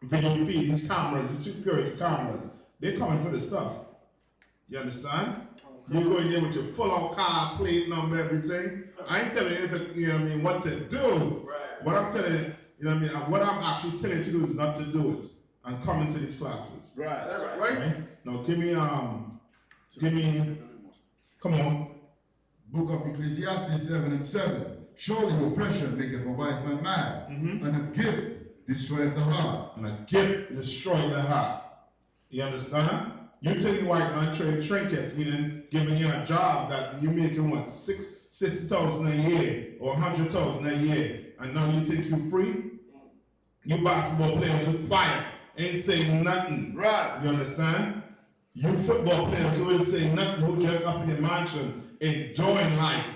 video feed, these cameras, these security cameras, they're coming for the stuff. You understand? You go in there with your full-out car plate number, everything. I ain't telling you, you know what I mean, what to do. Right. What I'm telling you, you know what I mean, what I'm actually telling you to do is not to do it and come into these classes. Right. That's right. Now give me, come on. Book of Ecclesiastes 7:7. Surely oppression maketh a wise man mad, and a gift destroyeth the heart. And a gift destroyeth the heart. You understand? You taking white man trade trinkets, meaning giving you a job that you making what, 60,000 a year or 100,000 a year, and now you think you free? You basketball players who quiet, ain't saying nothing. Right. You understand? You football players who ain't saying nothing, who just up in your mansion, enjoying life,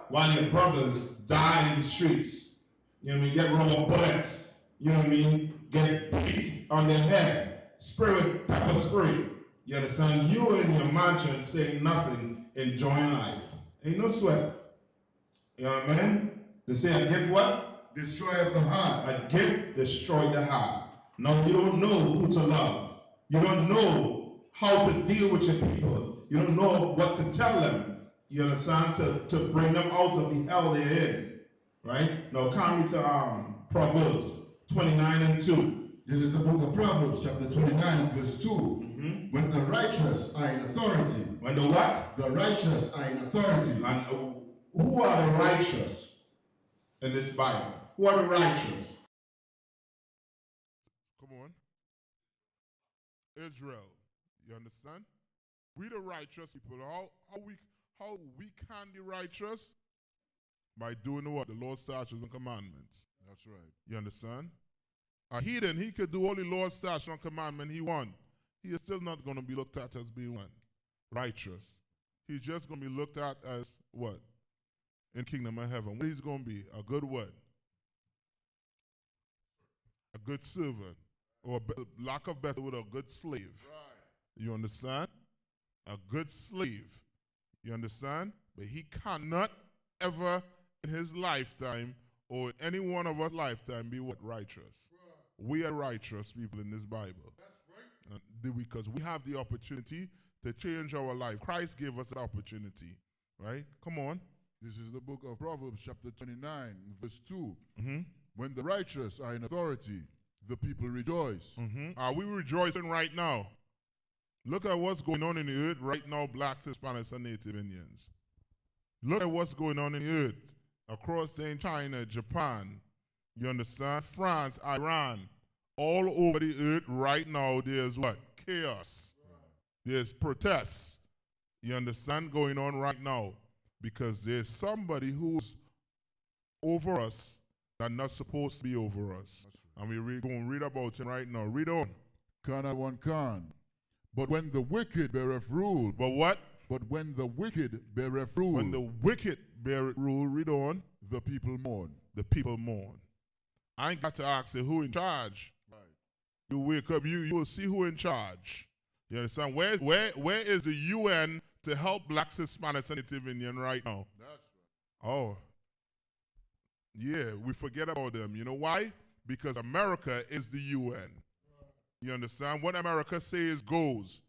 while your brothers die in the streets. You know what I mean? Get rubber bullets. You know what I mean? Get beat on their head. Spray with pepper spray. You understand? You in your mansion saying nothing, enjoying life. Ain't no sweat. You know what I mean? They say a gift what? Destroyeth the heart. A gift destroy the heart. Now you don't know who to love. You don't know how to deal with your people. You don't know what to tell them. You understand? To bring them out of the hell they're in. Right? Now come to Proverbs 29:2. This is the book of Proverbs, chapter 29, verse 2. When the righteous are in authority. When the what? The righteous are in authority. And who are the righteous in this Bible? Who are the righteous? Come on. Israel. You understand? We the righteous people. How we can be righteous? By doing what? The Lord's statutes and commandments. That's right. You understand? A heathen, he could do all the Lord's statutes and commandments he wants. He is still not going to be looked at as being one. Righteous. He's just going to be looked at as what? In kingdom of heaven. What he's going to be? A good what? A good servant. Or lack of better word, a good slave. Right. You understand? A good slave. You understand? But he cannot ever in his lifetime or in any one of us lifetime be what? Righteous. Right. We are righteous people in this Bible. That's right. Because we have the opportunity to change our life. Christ gave us the opportunity. Right? Come on. This is the book of Proverbs, chapter 29, verse 2. When the righteous are in authority, the people rejoice. Are we rejoicing right now? Look at what's going on in the earth right now, blacks, Hispanics, and Native Indians. Look at what's going on in the earth across China, Japan, you understand? France, Iran, all over the earth right now, there's what? Chaos. There's protests, you understand, going on right now because there's somebody who's over us that's not supposed to be over us. And we're going to read about him right now. Read on. Kana one can. But when the wicked beareth rule. But what? But when the wicked beareth rule. When the wicked beareth rule, read on. The people mourn. The people mourn. I ain't got to ask you who in charge. Right. You wake up, you will see who in charge. You understand? Where is the UN to help blacks, Hispanics, and Native Indian right now? That's right. Oh. Yeah, we forget about them. You know why? Because America is the UN. You understand? What America says goes.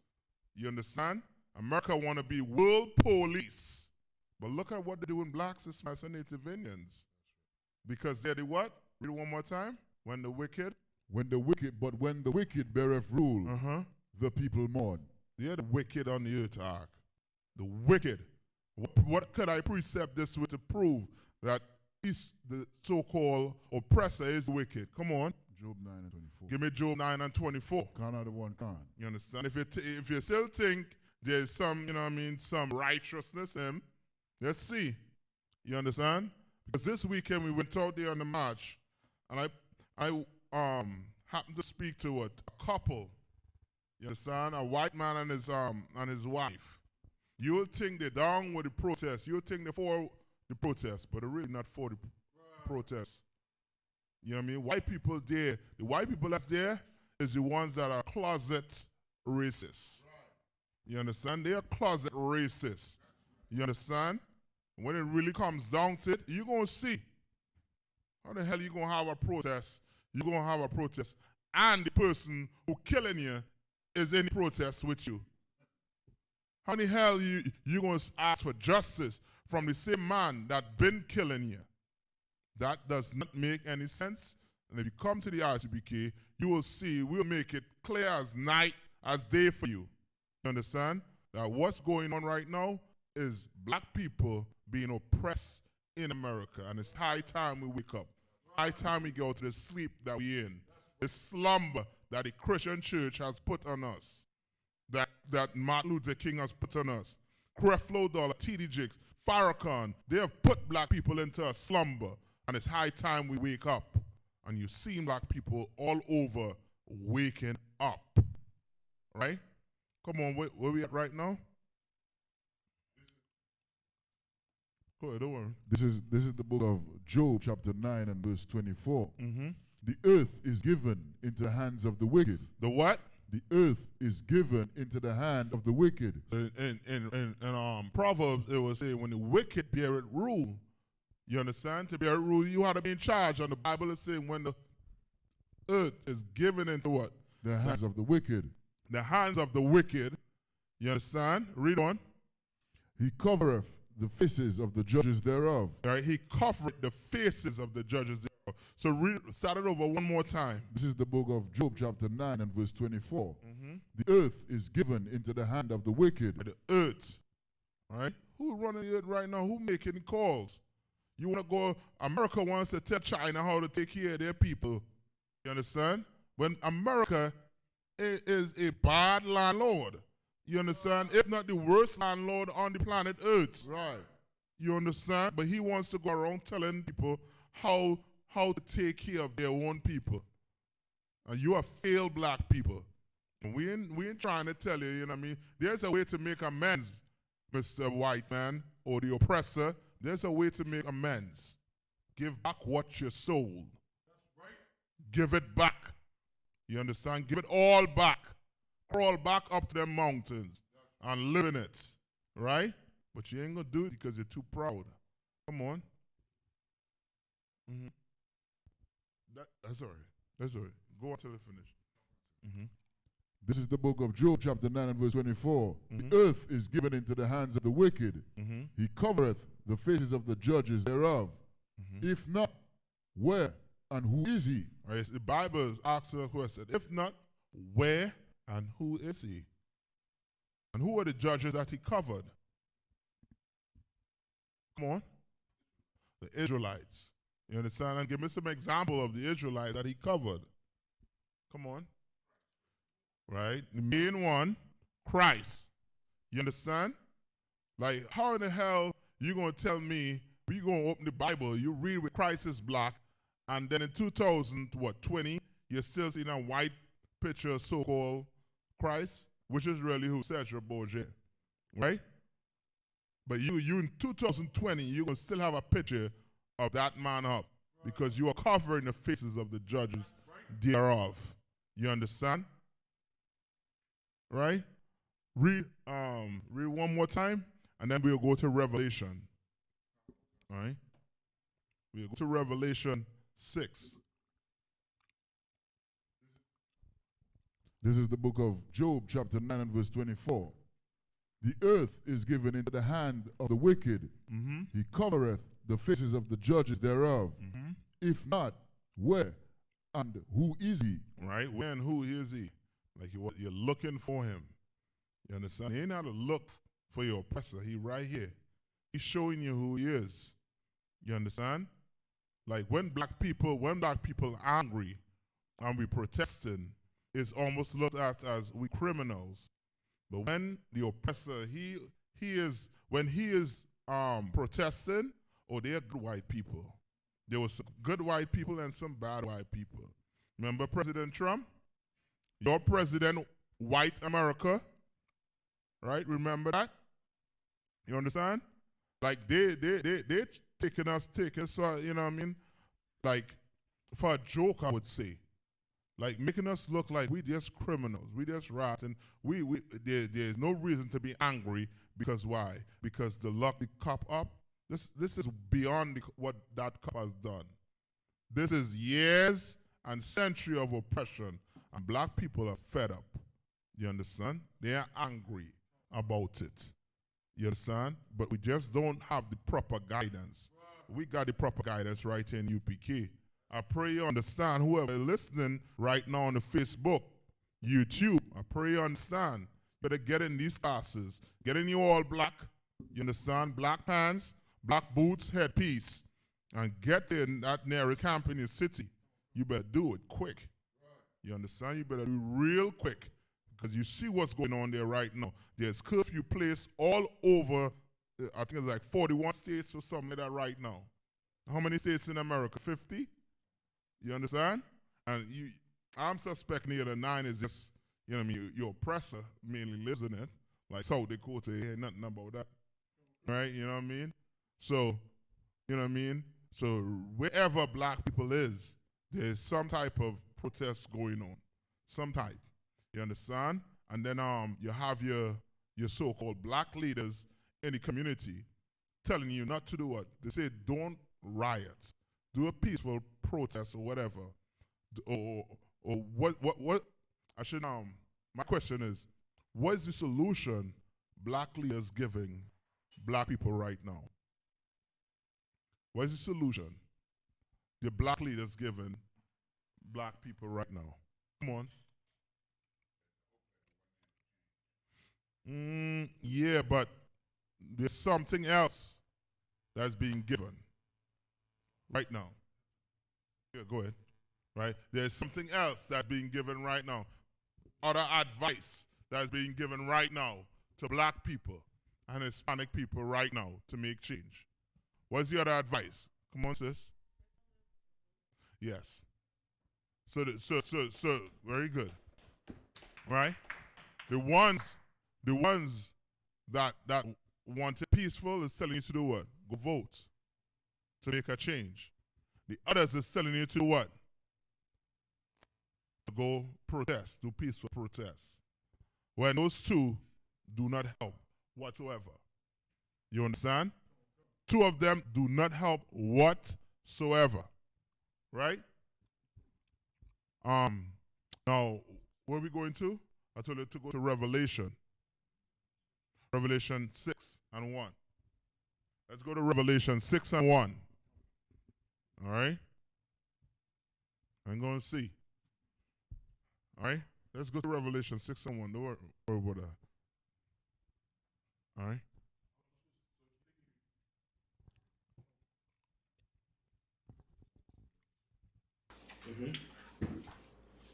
You understand? America want to be world police. But look at what they're doing, blacks, Hispanics, and Native Indians. Because they're the what? Read it one more time. When the wicked. But when the wicked beareth rule, the people mourn. They're the wicked on the earth, Ark. The wicked. What could I precept this with to prove that the so-called oppressor is wicked? Come on. Job 9 and 24. Give me Job 9 and 24. Kana the one can. You understand? If you still think there's some, you know what I mean, some righteousness in him, let's see. You understand? Because this weekend we went out there on the march, and I happened to speak to a couple. You understand? A white man and his wife. You'll think they're down with the protest. You'll think they're for the protest, but they're really not for the protest. You know what I mean? White people there, the white people that's there is the ones that are closet racists. You understand? They are closet racists. You understand? When it really comes down to it, you're going to see. How the hell are you going to have a protest? You're going to have a protest and the person who killing you is in protest with you. How in the hell you going to ask for justice from the same man that been killing you? That does not make any sense. And if you come to the I.S.U.P.K, you will see we'll make it clear as night, as day for you. You understand? That what's going on right now is black people being oppressed in America. And it's high time we wake up. High time we go to the sleep that we're in. The slumber that the Christian church has put on us. That Martin Luther King has put on us. Creflo Dollar, T.D. Jakes, Farrakhan, they have put black people into a slumber. And it's high time we wake up. And you see black people all over waking up. Right? Come on, where we at right now? Go ahead, don't worry. This is the book of Job, chapter 9 and verse 24. Mm-hmm. The earth is given into the hands of the wicked. The what? The earth is given into the hand of the wicked. In Proverbs, it will say, when the wicked bear it rule. You understand? To bear it rule, you have to be in charge. And the Bible is saying when the earth is given into what? The hands of the wicked. The hands of the wicked. You understand? Read on. He covereth the faces of the judges thereof. Right? He covered the faces of the judges thereof. So start it over one more time. This is the book of Job, chapter 9 and verse 24. Mm-hmm. The earth is given into the hand of the wicked. The earth. Right? Who running the earth right now? Who making calls? You want to go, America wants to tell China how to take care of their people. You understand? When America is a bad landlord. You understand? If not the worst landlord on the planet Earth. Right. You understand? But he wants to go around telling people how to take care of their own people. And you are failed black people. And we ain't trying to tell you, you know what I mean? There's a way to make amends, Mr. White Man, or the oppressor. There's a way to make amends. Give back what you stole. That's right. Give it back. You understand? Give it all back. Crawl back up to them mountains and live in it. Right? But you ain't going to do it because you're too proud. Come on. Mm-hmm. That's all right. That's all right. Go until they finish. Mm-hmm. This is the book of Job, chapter 9 and verse 24. Mm-hmm. The earth is given into the hands of the wicked. Mm-hmm. He covereth the faces of the judges thereof. Mm-hmm. If not, where and who is he? Right, the Bible asks a question. If not, where and who is he? And who are the judges that he covered? Come on. The Israelites. You understand? And give me some example of the Israelites that he covered. Come on. Right? The main one, Christ. You understand? Like, how in the hell you going to tell me, we going to open the Bible, you read with Christ is black, and then in 2020, you're still seeing a white picture of so-called Christ, which is really who Serge Bourget, right? But you in 2020, you're going to still have a picture of that man up because you are covering the faces of the judges thereof. You understand? Right? Read one more time, and then we'll go to Revelation. All right? We'll go to Revelation 6. This is the book of Job, chapter 9 and verse 24. The earth is given into the hand of the wicked. Mm-hmm. He covereth the faces of the judges thereof. Mm-hmm. If not, where and who is he? Right? Where and who is he? Like you're looking for him. You understand? He ain't how to look for your oppressor. He right here. He's showing you who he is. You understand? Like when black people angry and we protesting, it's almost looked at as we criminals. But when the oppressor, when he is protesting, they are good white people. There was some good white people and some bad white people. Remember President Trump? Your president, white America, right? Remember that? You understand? Like they taking us, you know what I mean? Like for a joke, I would say. Like making us look like we just criminals, we just rats, and there's no reason to be angry because why? Because the cop up. This is beyond what that cop has done. This is years and century of oppression, and black people are fed up. You understand? They are angry about it. You understand? But we just don't have the proper guidance. We got the proper guidance right here in UPK. I pray you understand, whoever is listening right now on the Facebook, YouTube, I pray you understand. You better get in these classes. Get in your all black, you understand? Black pants, black boots, headpiece, and get in that nearest camp in your city. You better do it quick. You understand? You better do it real quick, because you see what's going on there right now. There's curfew placed all over, I think it's like 41 states or something like that right now. How many states in America? 50? You understand? And I'm suspecting the other 9 is just, you know what I mean, your oppressor mainly lives in it. Like South Dakota, ain't nothing about that. Right? You know what I mean? So, you know what I mean? So wherever black people is, there's some type of protest going on. Some type. You understand? And then you have your so-called black leaders in the community telling you not to do what? They say don't riot. Do a peaceful protest or whatever. Or what I should my question is, what is the solution black leaders giving black people right now? What is the solution the black leaders giving black people right now? Come on. Yeah, but there's something else that's being given right now. Yeah, go ahead. Right? There's something else that's being given right now. Other advice that's being given right now to black people and Hispanic people right now to make change. What's the other advice? Come on, sis. Yes. So very good. Right? The ones that want it peaceful is telling you to do what? Go vote to make a change. The others is telling you to do what? To go protest, do peaceful protests. When those two do not help whatsoever. You understand? Two of them do not help whatsoever. Right? Now, where are we going to? I told you to go to Revelation. Revelation 6 and 1. Let's go to Revelation 6 and 1. All right? I'm going to see. All right? Let's go to Revelation 6 and 1. Don't worry about that. All right?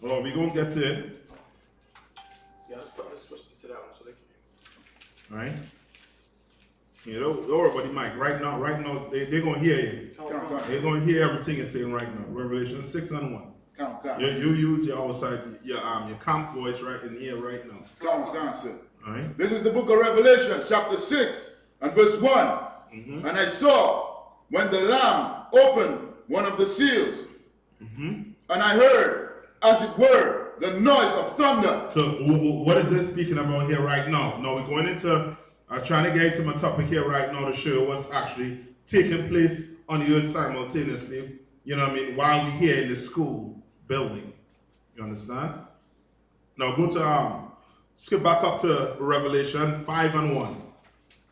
Well, we're going to get to it. Yeah, let's switch to that one so they can hear. All right? Yeah, don't worry about the mic. Right now, they're going to hear you. They're going to hear everything you're saying right now. Revelation 6 and 1. You use your outside, your camp voice right in here right now. Come, sir. All right? This is the book of Revelation, chapter 6 and verse 1. And I saw when the Lamb opened one of the seals, and I heard, as it were, the noise of thunder. So what is this speaking about here right now? Now we're going into, trying to get into my topic here right now to show you what's actually taking place on the earth simultaneously, you know what I mean, while we're here in the school building. You understand? Now go to, skip back up to Revelation 5 and 1.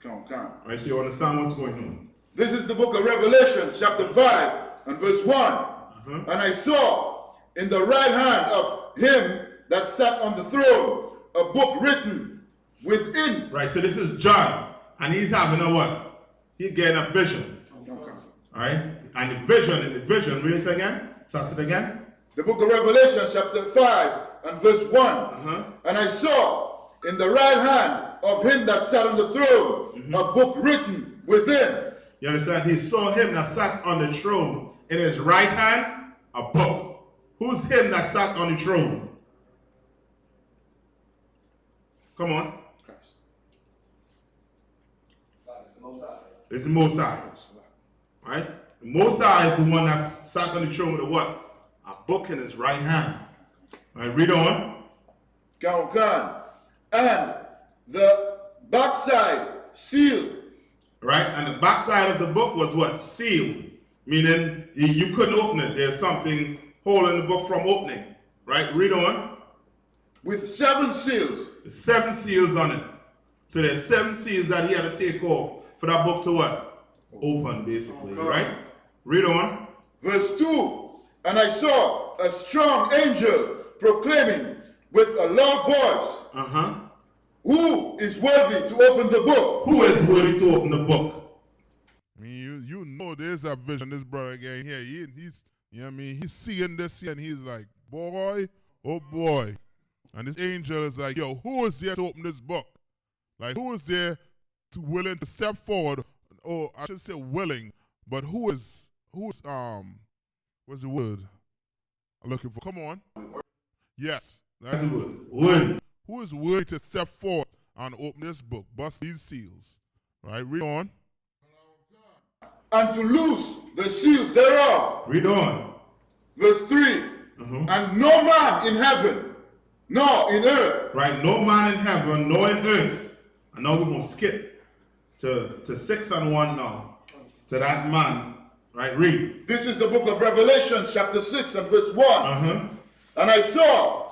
Come. All right, so you understand what's going on. This is the book of Revelation, chapter 5 and verse 1. And I saw in the right hand of him that sat on the throne a book written within. Right, so this is John, and he's having a what? He's getting a vision. All right, and the vision, read it again. Start it again. The book of Revelation, chapter 5 and verse 1. And I saw in the right hand of him that sat on the throne a book written within. You understand? He saw him that sat on the throne. In his right hand, a book. Who's him that sat on the throne? Come on. It's the Most High. Right? The Most High is the one that sat on the throne with a what? A book in his right hand. All right, read on. Come. And the backside sealed. Right? And the backside of the book was what? Sealed. Meaning you couldn't open it. There's something holding the book from opening. Right? Read on. with 7 seals. There's 7 seals on it. So there's 7 seals that he had to take off for that book to what? Open, basically. Right? Read on. Verse 2, and I saw a strong angel proclaiming with a loud voice, who is worthy to open the book? Who is worthy to open the book? I mean, you know there's a vision this brother again here. He's, you know what I mean? He's seeing this here and he's like, boy, oh boy. And this angel is like, yo, who is there to open this book? Like, who is there willing to step forward? Or I should say willing, but what's the word I'm looking for? Come on. Yes. That's the word. Worthy. Who is willing to step forward and open this book, bust these seals? Right, read on. And to loose the seals thereof. Read on. Verse 3, and no man in heaven, nor in earth. Right, no man in heaven, nor in earth. And now we're going to skip to 6 and 1 now. To that man. Right, read. This is the book of Revelation, chapter 6 and verse 1. And I saw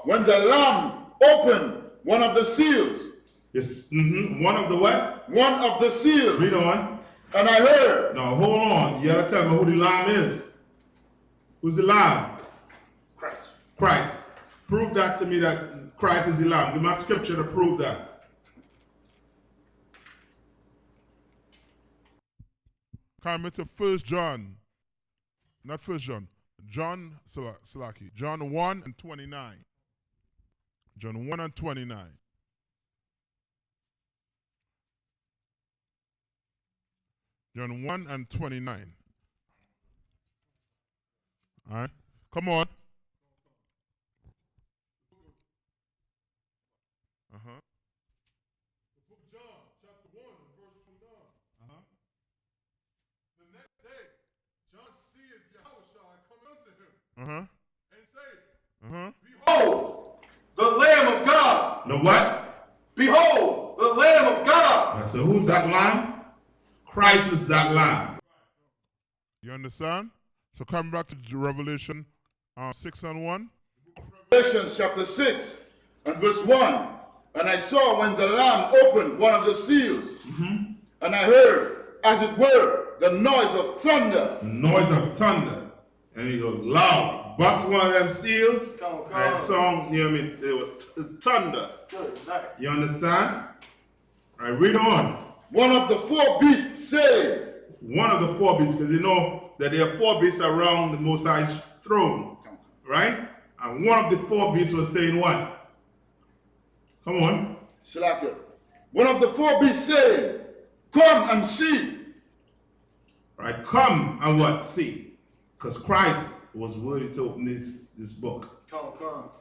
when the Lamb opened one of the seals. Yes. One of the what? One of the seals. Read on. And I heard. Now hold on. You gotta tell me who the Lamb is. Who's the Lamb? Christ. Christ. Prove that to me that Christ is the Lamb. Give my scripture to prove that. Come to 1 John. Not 1 John. John Salaki. John 1 and 29. John 1 and 29. John 1 and 29. All right. Come on. The book of John, chapter 1, verse 29. The next day, John seeth YAHANNA come unto him. And say, Behold, the Lamb of God. The what? Behold, the Lamb of God. So who's that Lamb? Christ is that Lamb. You understand? So come back to Revelation 6 and 1. Revelation chapter 6 and verse 1. And I saw when the Lamb opened one of the seals. And I heard, as it were, the noise of thunder. The noise of thunder. And he goes loud. Bust one of them seals. And song, you know what I mean? There was thunder. You understand? All right, read on. One of the 4 beasts saying. One of the 4 beasts, because you know that there are 4 beasts around the Most High's throne. Right? And one of the 4 beasts was saying what? Come on. Salakia. One of the 4 beasts saying, come and see. Right? Come and what? See. Because Christ was worthy to open this book. Come.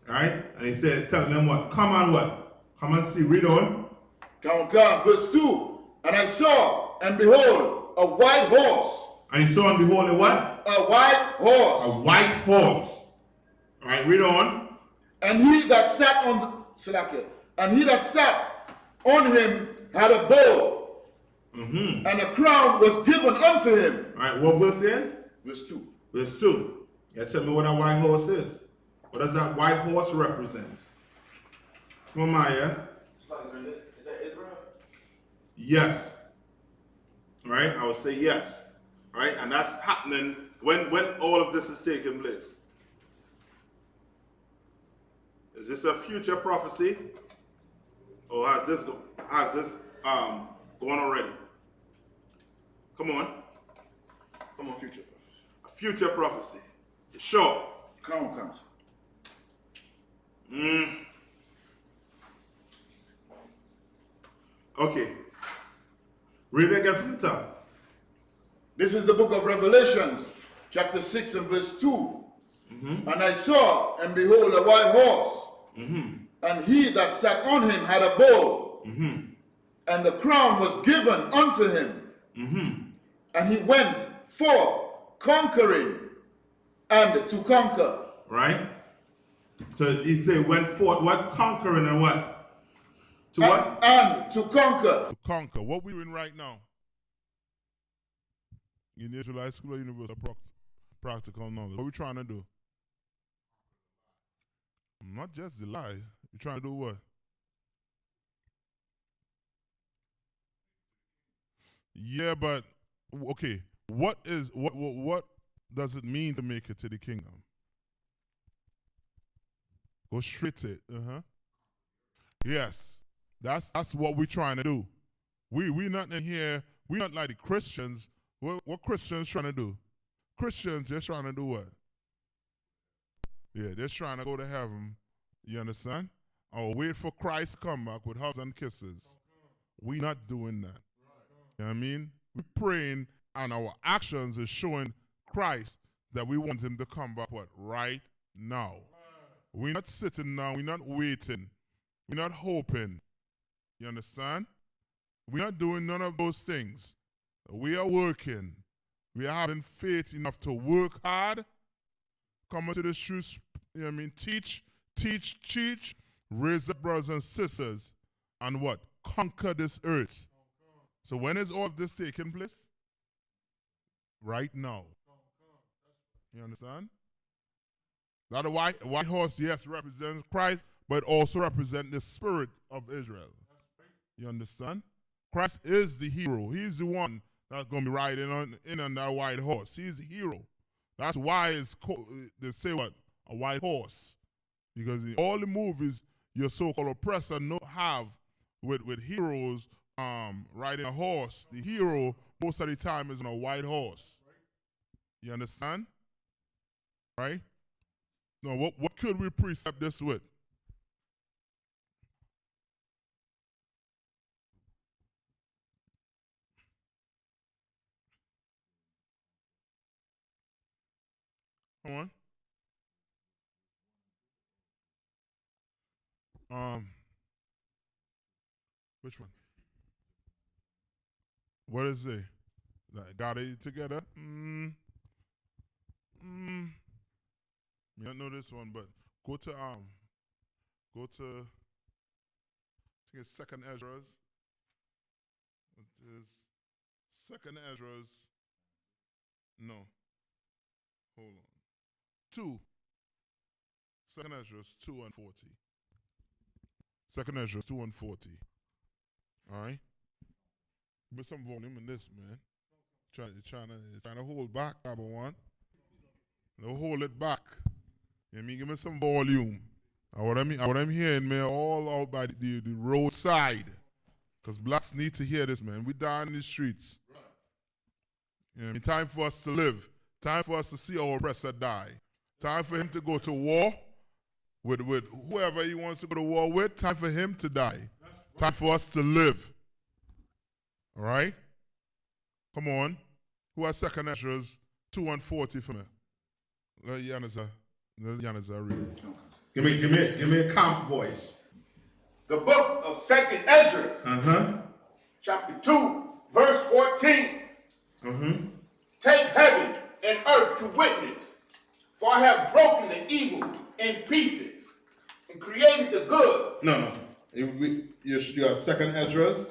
Right? And he said, telling them what? Come and what? Come and see. Read on. Come. Verse 2. And I saw, and behold, a white horse. And he saw and behold a what? A white horse. A white horse. All right, read on. And he that sat on the Salakia, and he that sat on him had a bow. And a crown was given unto him. All right, what verse then? Verse 2. Verse 2. Yeah, tell me what that white horse is. What does that white horse represent? Come on, Maya. Is that Israel? Yes. Right? I would say yes. Right? And that's happening when all of this is taking place. Is this a future prophecy? Or has this gone already? Come on. Come on, future prophecy. A future prophecy. You sure? Come on, counsel. Okay. Read it again from the top. This is the book of Revelations, chapter 6 and verse 2. And I saw, and behold, a white horse. And he that sat on him had a bow. And the crown was given unto him. And he went forth conquering and to conquer. Right? So he said went forth what? Conquering and what? To what? And to conquer. To conquer. What we doing right now? In the Israelite school or university? Practical knowledge. What we trying to do? Not just the lie. We're trying to do what? Yeah, but okay. What does it mean to make it to the kingdom? Go straight to it. Yes. That's what we're trying to do. We not in here, we not like the Christians. What Christians trying to do? Christians just trying to do what? Yeah, they're trying to go to heaven. You understand? Or wait for Christ come back with hugs and kisses. We not doing that. You know what I mean? We're praying and our actions is showing Christ that we want him to come back what? Right now. We're not sitting now. We're not waiting. We're not hoping. You understand? We're not doing none of those things. We are working. We are having faith enough to work hard, come into the streets, you know what I mean, teach, raise up brothers and sisters, and what? Conquer this earth. So when is all of this taking place? Right now. You understand? Now the white horse, yes, represents Christ, but also represents the spirit of Israel. You understand? Christ is the hero. He's the one that's going to be riding on that white horse. He's the hero. That's why they say what? A white horse. Because in all the movies your so-called oppressor have with heroes riding a horse, the hero most of the time is on a white horse. You understand? Right? Now, what could we precept this with? Come on. Which one? What is it? Got it together? Me don't know this one, but go to I think it's Second Ezra's. It is Second Ezra's. No. Hold on. 2. Second Ezra's 2 and 40. Second Ezra's 2 and 40. All right. Give me some volume in this, man. Trying to hold back, number one. No, hold it back. You know what I mean? Give me some volume. What I'm hearing, man, all out by the roadside. Because blacks need to hear this, man. We down in the streets. You know what I mean? Time for us to live. Time for us to see our oppressor die. Time for him to go to war with whoever he wants to go to war with. Time for him to die. Time for us to live. All right? Come on. Who has Second Ezra's 2 and 40 for me? Let Yanaza read. Give me a calm voice. The book of Second Ezra, chapter 2, verse 14. Take heaven and earth to witness, for I have broken the evil in pieces and created the good. No. You are Second Ezra's?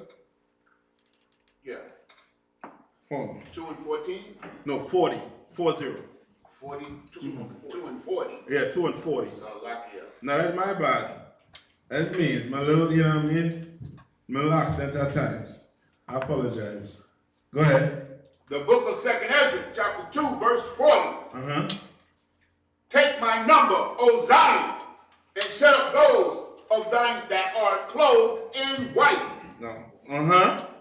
Yeah. Hold on. 2 and 14? No, 40. 40. 40, 2 and 40. Yeah, 2 and 40. So lucky. No, that's my bad. That's me. It's my little, you know what I mean? My little accent at times. I apologize. Go ahead. The book of Second Ezra, chapter 2, verse 40. Take my number, O Zion, and shut up those of thine that are clothed in white. No.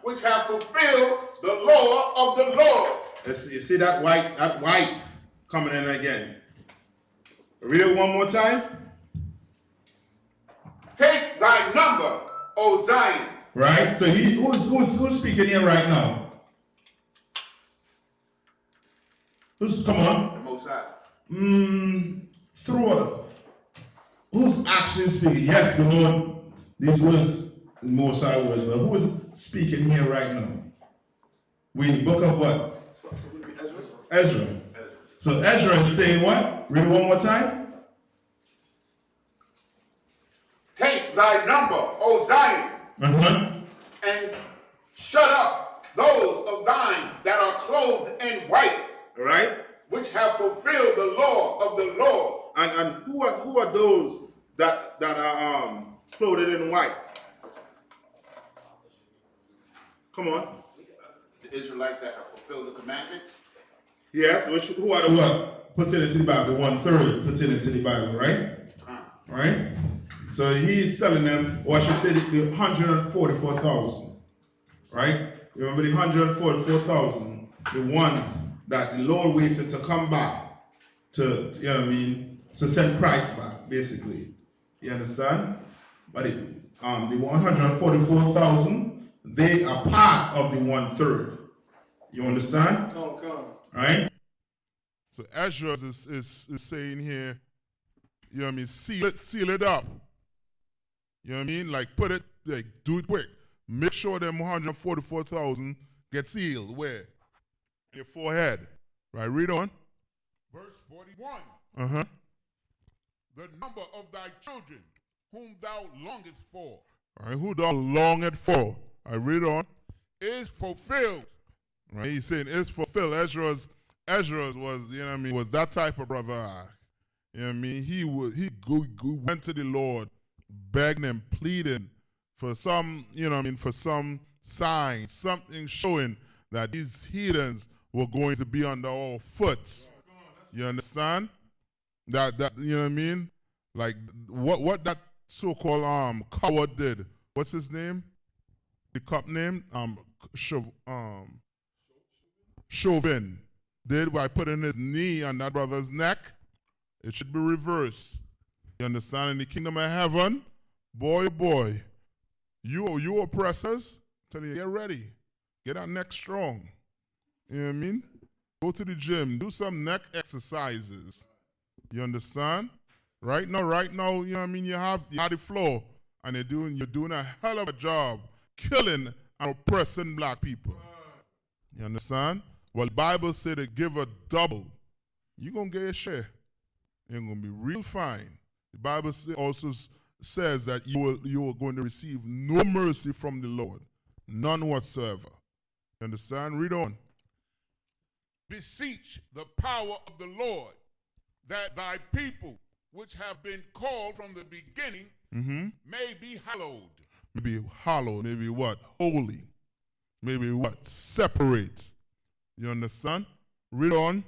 Which have fulfilled the law of the Lord. You see that white coming in again. Read it one more time. Take thy number, O Zion. Right? So who's speaking here right now? Come on. The Most High. Who's actually speaking? Yes, we know these words, the Most High words, but who is speaking here right now? We in the book of what? So would it be Ezra? Ezra. So Ezra is saying what? Read it one more time. Take thy number, O Zion, and shut up those of thine that are clothed in white. Right? which have fulfilled the law of the Lord. And who are those that are clothed in white? Come on. The Israelites that have fulfilled the commandment. Yes, who are the what? Pertaining to the Bible, 1/3 pertaining to the Bible, right? Right? So he's telling them, or I should say the 144,000. Right? Remember the 144,000, the ones that the Lord waited to come back to, you know what I mean, to send Christ back, basically. You understand? But the 144,000, they are part of the 1/3. You understand? Come. Right? So Ezra is saying here, you know what I mean, seal it up. You know what I mean? Like put it, like do it quick. Make sure them 144,000 get sealed. Where? Your forehead. Right, read on. Verse 41. Uh-huh. The number of thy children, whom thou longest for, All right, who thou longest for. I read on. is fulfilled. Right, he's saying it's fulfilled. Ezra was, you know what I mean, was that type of brother. You know what I mean? He went to the Lord, begging and pleading for some, you know what I mean, for some sign, something showing that these heathens were going to be under our foot. You understand? That you know what I mean? Like what that so-called coward did. What's his name? The cop name? Chauvin did by putting his knee on that brother's neck. It should be reversed. You understand? In the kingdom of heaven, boy, you oppressors, tell you, get ready. Get that neck strong. You know what I mean? Go to the gym, do some neck exercises. You understand? Right now, you know what I mean, you have the floor, and you're doing a hell of a job killing and oppressing black people. You understand? Well, the Bible said to give a double. You're going to get a share. You're going to be real fine. The Bible also says that you are going to receive no mercy from the Lord. None whatsoever. You understand? Read on. Beseech the power of the Lord, that thy people, which have been called from the beginning, may be hallowed. Maybe hallowed, maybe what? Holy. Maybe what? Separate. You understand? Read on.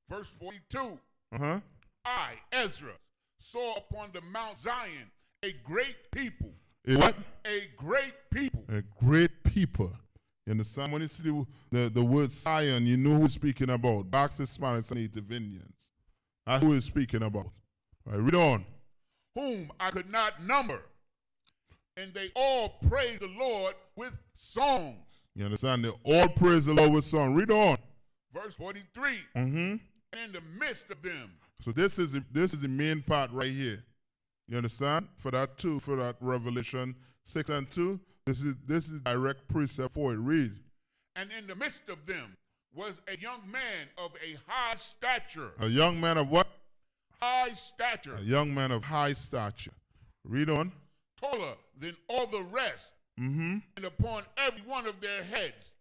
Verse 42. Uh-huh. I, Ezra, saw upon the Mount Zion a great people. A what? A great people. A great people. You understand? When you see the word Zion, you know who's speaking about. Blacks, Hispanics, and Native Indians. That's who he's speaking about. All right, read on. Whom I could not number. And they all praise the Lord with songs. You understand? They all praise the Lord with song. Read on. Verse 43. Mm-hmm. And in the midst of them. So this is the main part right here. You understand? For that Revelation 6 and 2, this is direct precept for it. Read. And in the midst of them was a young man of a high stature. A young man of what? High stature. A young man of high stature. Read on. Taller than all the rest. Mm-hmm. And upon every one of their heads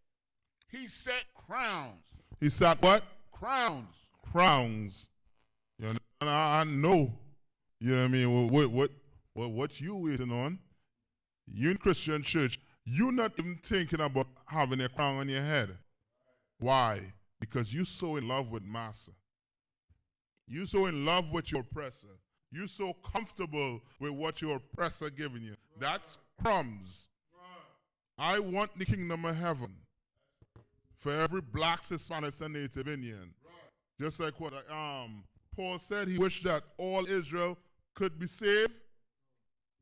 he set crowns. He sat what? Crowns. Crowns. You understand? I know. You know what I mean? What you waiting on? You in Christian church, you not even thinking about having a crown on your head. Why? Because you so in love with Master. You so in love with your oppressor. You so comfortable with what your oppressor giving you. That's crumbs. I want the kingdom of heaven for every black, Hispanic, and Native Indian. Just like what Paul said, he wished that all Israel could be saved.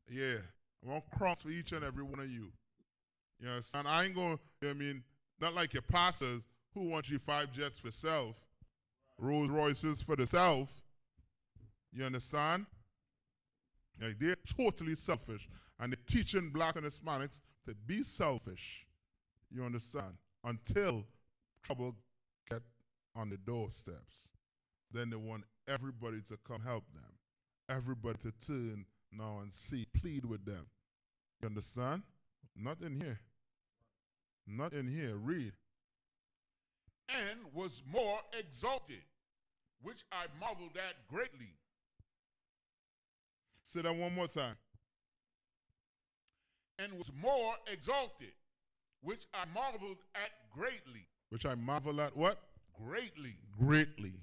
Yeah, I want crumbs for each and every one of you. You understand? I ain't going, you know what I mean, not like your pastors who want you 5 jets for self, Rolls Royces for the self. You understand? Like they're totally selfish. And they're teaching black and Hispanics to be selfish. You understand? Until trouble get on the doorsteps. Then they want everybody to come help them. Everybody to turn now and see, plead with them. You understand? Not in here. Not in here. Read. And was more exalted. which I marveled at greatly. Say that one more time. And was more exalted, which I marveled at greatly. Which I marvel at what? Greatly. Greatly.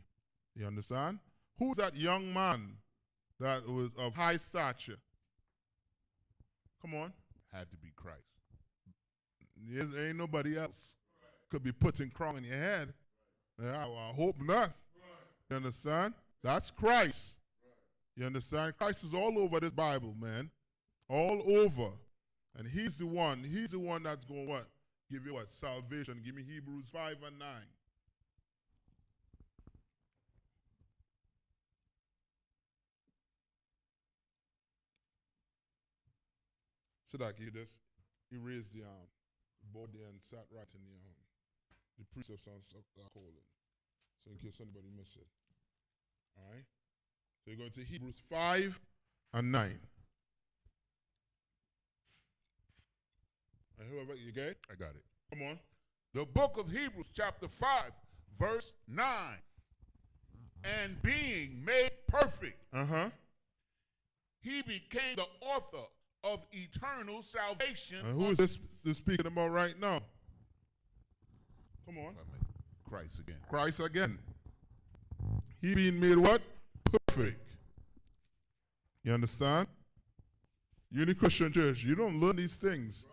You understand? Who's that young man that was of high stature? Come on. Had to be Christ. There ain't nobody else. Could be putting crown in your head. Yeah, I hope not. You understand? That's Christ. You understand? Christ is all over this Bible, man. All over. And he's the one that's going to what? Give you what? Salvation. Give me Hebrews 5 and 9. So that he just erased the board there and sat right in the precepts on holding. So in case anybody miss it. All right? So you're going to Hebrews 5 and 9. And whoever, you get it? I got it. Come on. The book of Hebrews chapter 5, verse 9. And being made perfect, he became the author of eternal salvation. And who is this speaking about right now? Come on. Christ again. Christ again. He being made what? Perfect. You understand? You're in the Christian church. You don't learn these things.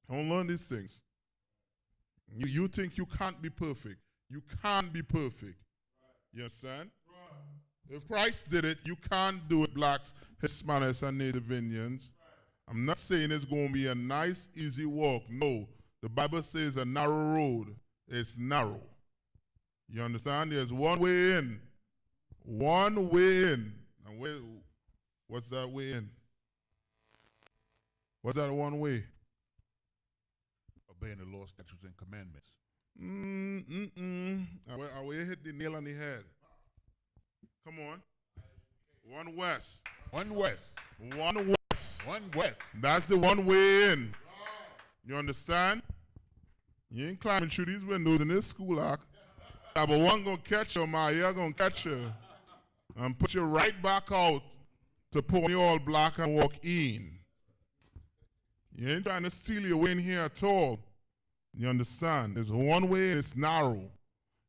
Don't learn these things. You think you can't be perfect. You can't be perfect. You understand? If Christ did it, you can't do it, blacks, Hispanics, and Native Indians. I'm not saying it's going to be a nice, easy walk. No. The Bible says a narrow road. It's narrow. You understand? There's one way in. One way in. And what's that way in? What's that one way? Obeying the law, statutes, and commandments. I will hit the nail on the head. Come on. One west. One west. One west. One west. That's the one way in. You understand? You ain't climbing through these windows in this school, but one gonna catch you, man. You're gonna catch you and put you right back out to put on your all black and walk in. You ain't trying to steal your way in here at all. You understand? There's one way and it's narrow.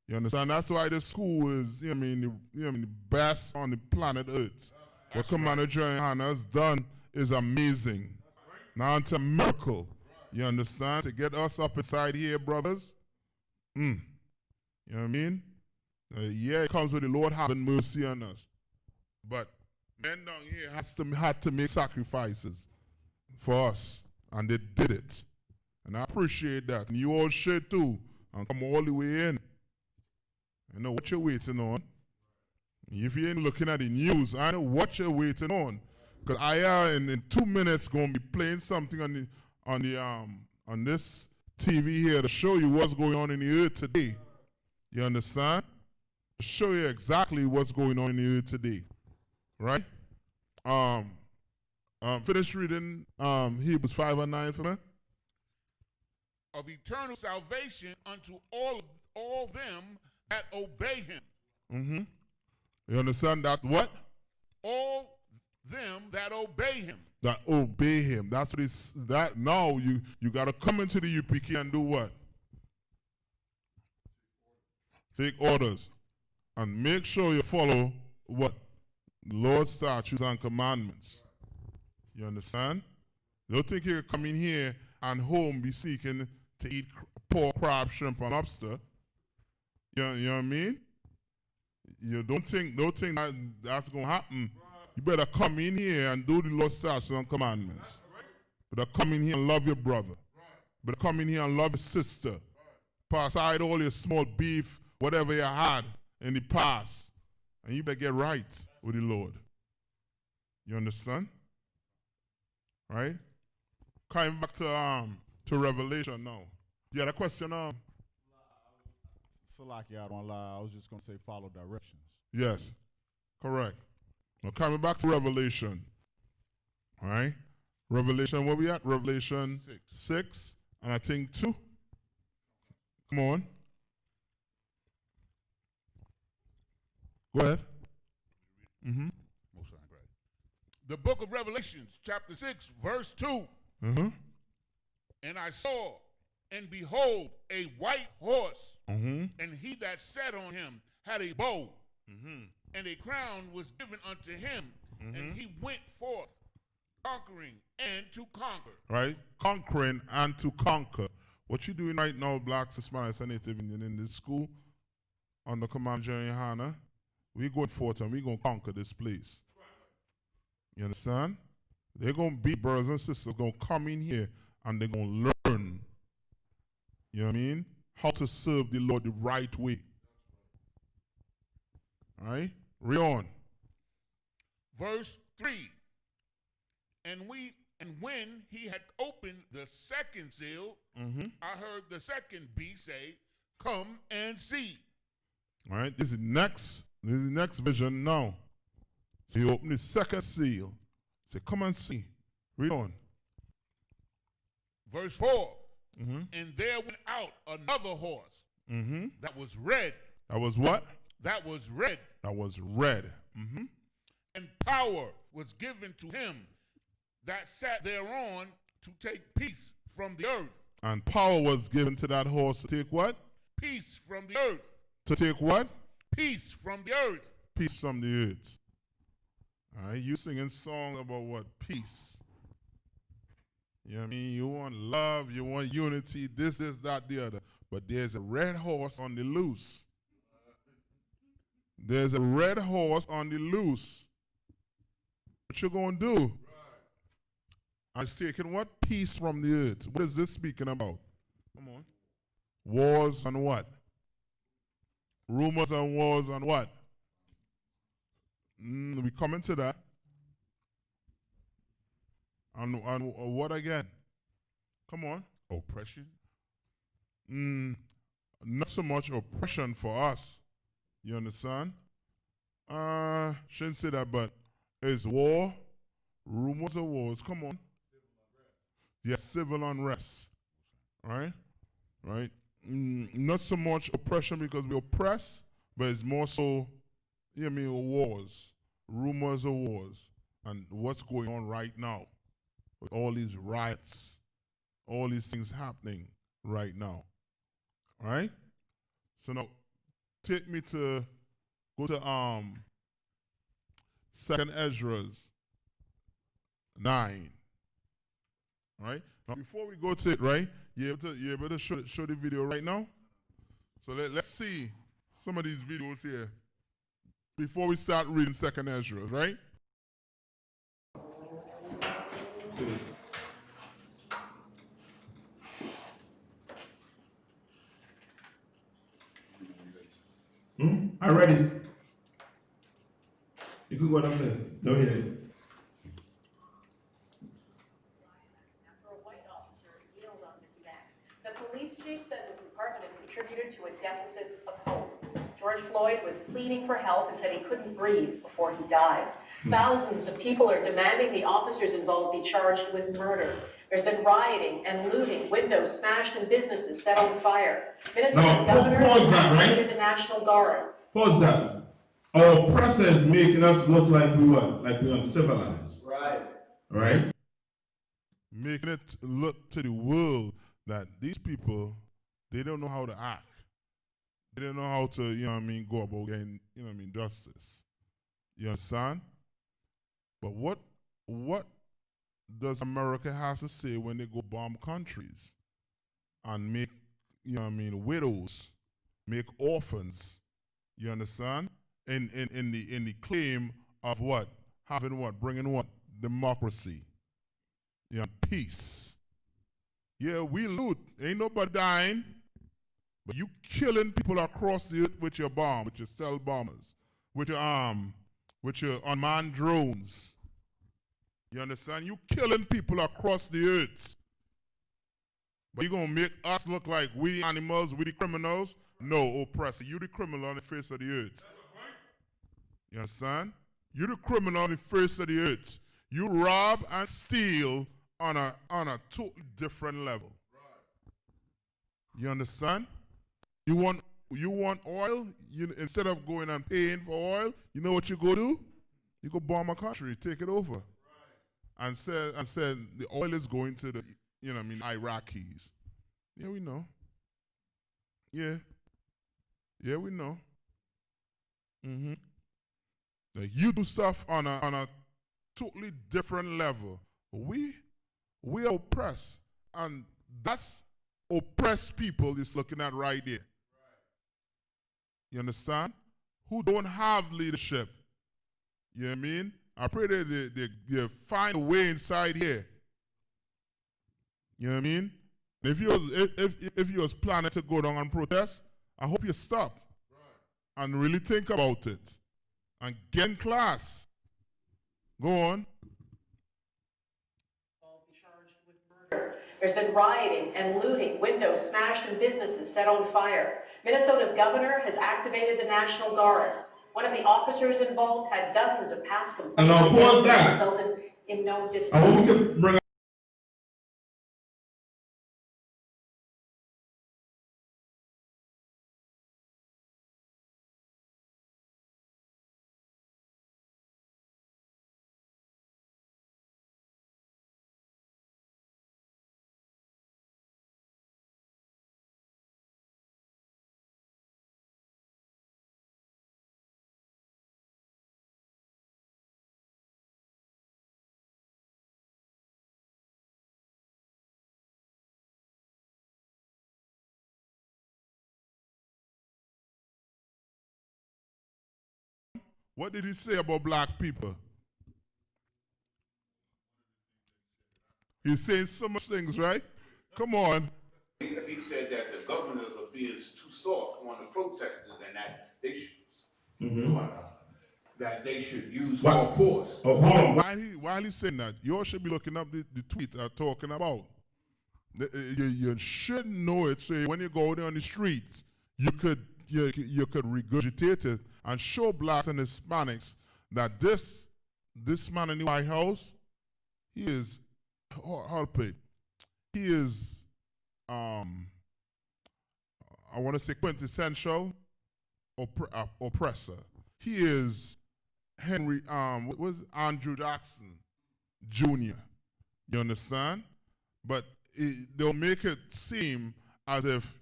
You understand? That's why this school is, the best on the planet Earth. What Commander YAHANNA has done is amazing. Now it's a miracle. You understand? To get us up inside here, brothers. You know what I mean? Yeah, it comes with the Lord having mercy on us. But men down here had to make sacrifices for us. And they did it. And I appreciate that. And you all should too. And come all the way in. You know what you're waiting on. If you ain't looking at the news, I know what you're waiting on. Because I in 2 minutes going to be playing something on this TV here to show you what's going on in the earth today. You understand? To show you exactly what's going on in the earth today. Right? Finish reading Hebrews 5 and 9 for me. Of eternal salvation unto all them that obey him. You understand that what? All them that obey him. That obey him. That's what it's that now you gotta come into the I.S.U.P.K and do what? Take orders. And make sure you follow what? Lord's statutes and commandments. You understand? Don't think you can come in here and home be seeking to eat pork, crab, shrimp, and lobster. You know what I mean? You don't think that's going to happen. You better come in here and do the Lord's statutes and commandments. Better come in here and love your brother. Better come in here and love your sister. Pass aside all your small beef, whatever you had in the past. And you better get right with the Lord. You understand? Right? Coming back to Revelation now. You had a question? Salaki, I don't lie. I was just going to say follow directions. Yes. Correct. Now coming back to Revelation. All right? Revelation, where we at? Revelation 6 and I think 2. Come on. Go ahead. Most High, right. The book of Revelations, chapter 6, verse 2. And I saw, and behold, a white horse, and he that sat on him had a bow, and a crown was given unto him, and he went forth conquering and to conquer. Right? Conquering and to conquer. What you doing right now, blacks, Hispanics, and Native Indian in this school, under command of Jerry YAHANNA, we going forth and we going to conquer this place. You understand? They're going to be brothers and sisters, going to come in here and they're going to learn, you know what I mean, how to serve the Lord the right way. All right? Read on. Verse 3. And when he had opened the second seal, I heard the second beast say, come and see. All right? This is next vision now. So you open the second seal. Say, come and see. Read on. Verse 4. And there went out another horse that was red. That was what? That was red. That was red. And power was given to him that sat thereon to take peace from the earth. And power was given to that horse to take what? Peace from the earth. To take what? Peace from the earth. Peace from the earth. All right, you singing song about what? Peace. You know what I mean? You want love, you want unity, this, that, the other. But there's a red horse on the loose. There's a red horse on the loose. What you gonna do? I was taking what? Peace from the earth. What is this speaking about? Come on. Wars and what? Rumors and wars and what? We come into that. And what again? Come on. Oppression. Not so much oppression for us. You understand? Shouldn't say that, but it's war, rumors of wars. Come on. Yes, civil unrest. Right? Right? Not so much oppression because we oppress, but it's more so, you know what I mean, wars, rumors of wars, and what's going on right now with all these riots, all these things happening right now. All right? So now, take me to, go to 2nd Ezra's 9. All right? Now, before we go to it, right, you able to show the video right now? So let's see some of these videos here before we start reading 2nd Ezra, right? Please. I ready. You could go down there. Down here. After a white officer yelled on his neck. The police chief says his department has contributed to a deficit of hope. George Floyd was pleading for help and said he couldn't breathe before he died. Thousands of people are demanding the officers involved be charged with murder. There's been rioting and looting, windows smashed and businesses set on fire. Minnesota's governor pause that, right? created the National Guard. Pause that. Our oppressor is making us look like we what? Like we uncivilized. Right. Right? Making it look to the world that these people, they don't know how to act. They don't know how to, you know what I mean, go about getting, you know what I mean, justice. You understand? But what does America has to say when they go bomb countries and make, you know what I mean, widows, make orphans? You understand? In the claim of what? Having what? Bringing what? Democracy. You know, peace. Yeah, we loot. Ain't nobody dying. But you killing people across the earth with your bomb, with your stealth bombers, with your unmanned drones. You understand? You killing people across the earth. But you gonna make us look like we the animals, we the criminals? No, oppressor. You the criminal on the face of the earth. You understand? You the criminal on the face of the earth. You rob and steal on a totally different level. You understand? You want you want oil, you instead of going and paying for oil, you know what you go do? You go bomb a country, take it over. And said the oil is going to the, Iraqis. Yeah, we know. Yeah. Yeah, we know. Mm-hmm. Like you do stuff on a totally different level. We are oppressed. And that's oppressed people is looking at right there. You understand? Who don't have leadership. You know what I mean? I pray that they find a way inside here. You know what I mean? If you was planning to go down and protest, I hope you stop and really think about it and get in class. Go on. Charged with murder. There's been rioting and looting, windows smashed and businesses set on fire. Minnesota's governor has activated the National Guard. One of the officers involved had dozens of past complaints. And now pause that. Resulted in no I discipline. hope we can bring What did he say about black people? He's saying so much things, right? Come on. He said that the governors are being too soft on the protesters and that they should, that they should use more force. Oh, hold on. While he's saying that, you all should be looking up the tweet I'm talking about. You should know it, so when you go there on the streets, you could regurgitate it and show blacks and Hispanics that this man in the White House, he is, he is, I want to say quintessential oppressor. He is what was it? Andrew Jackson Jr. You understand? But they'll make it seem as if,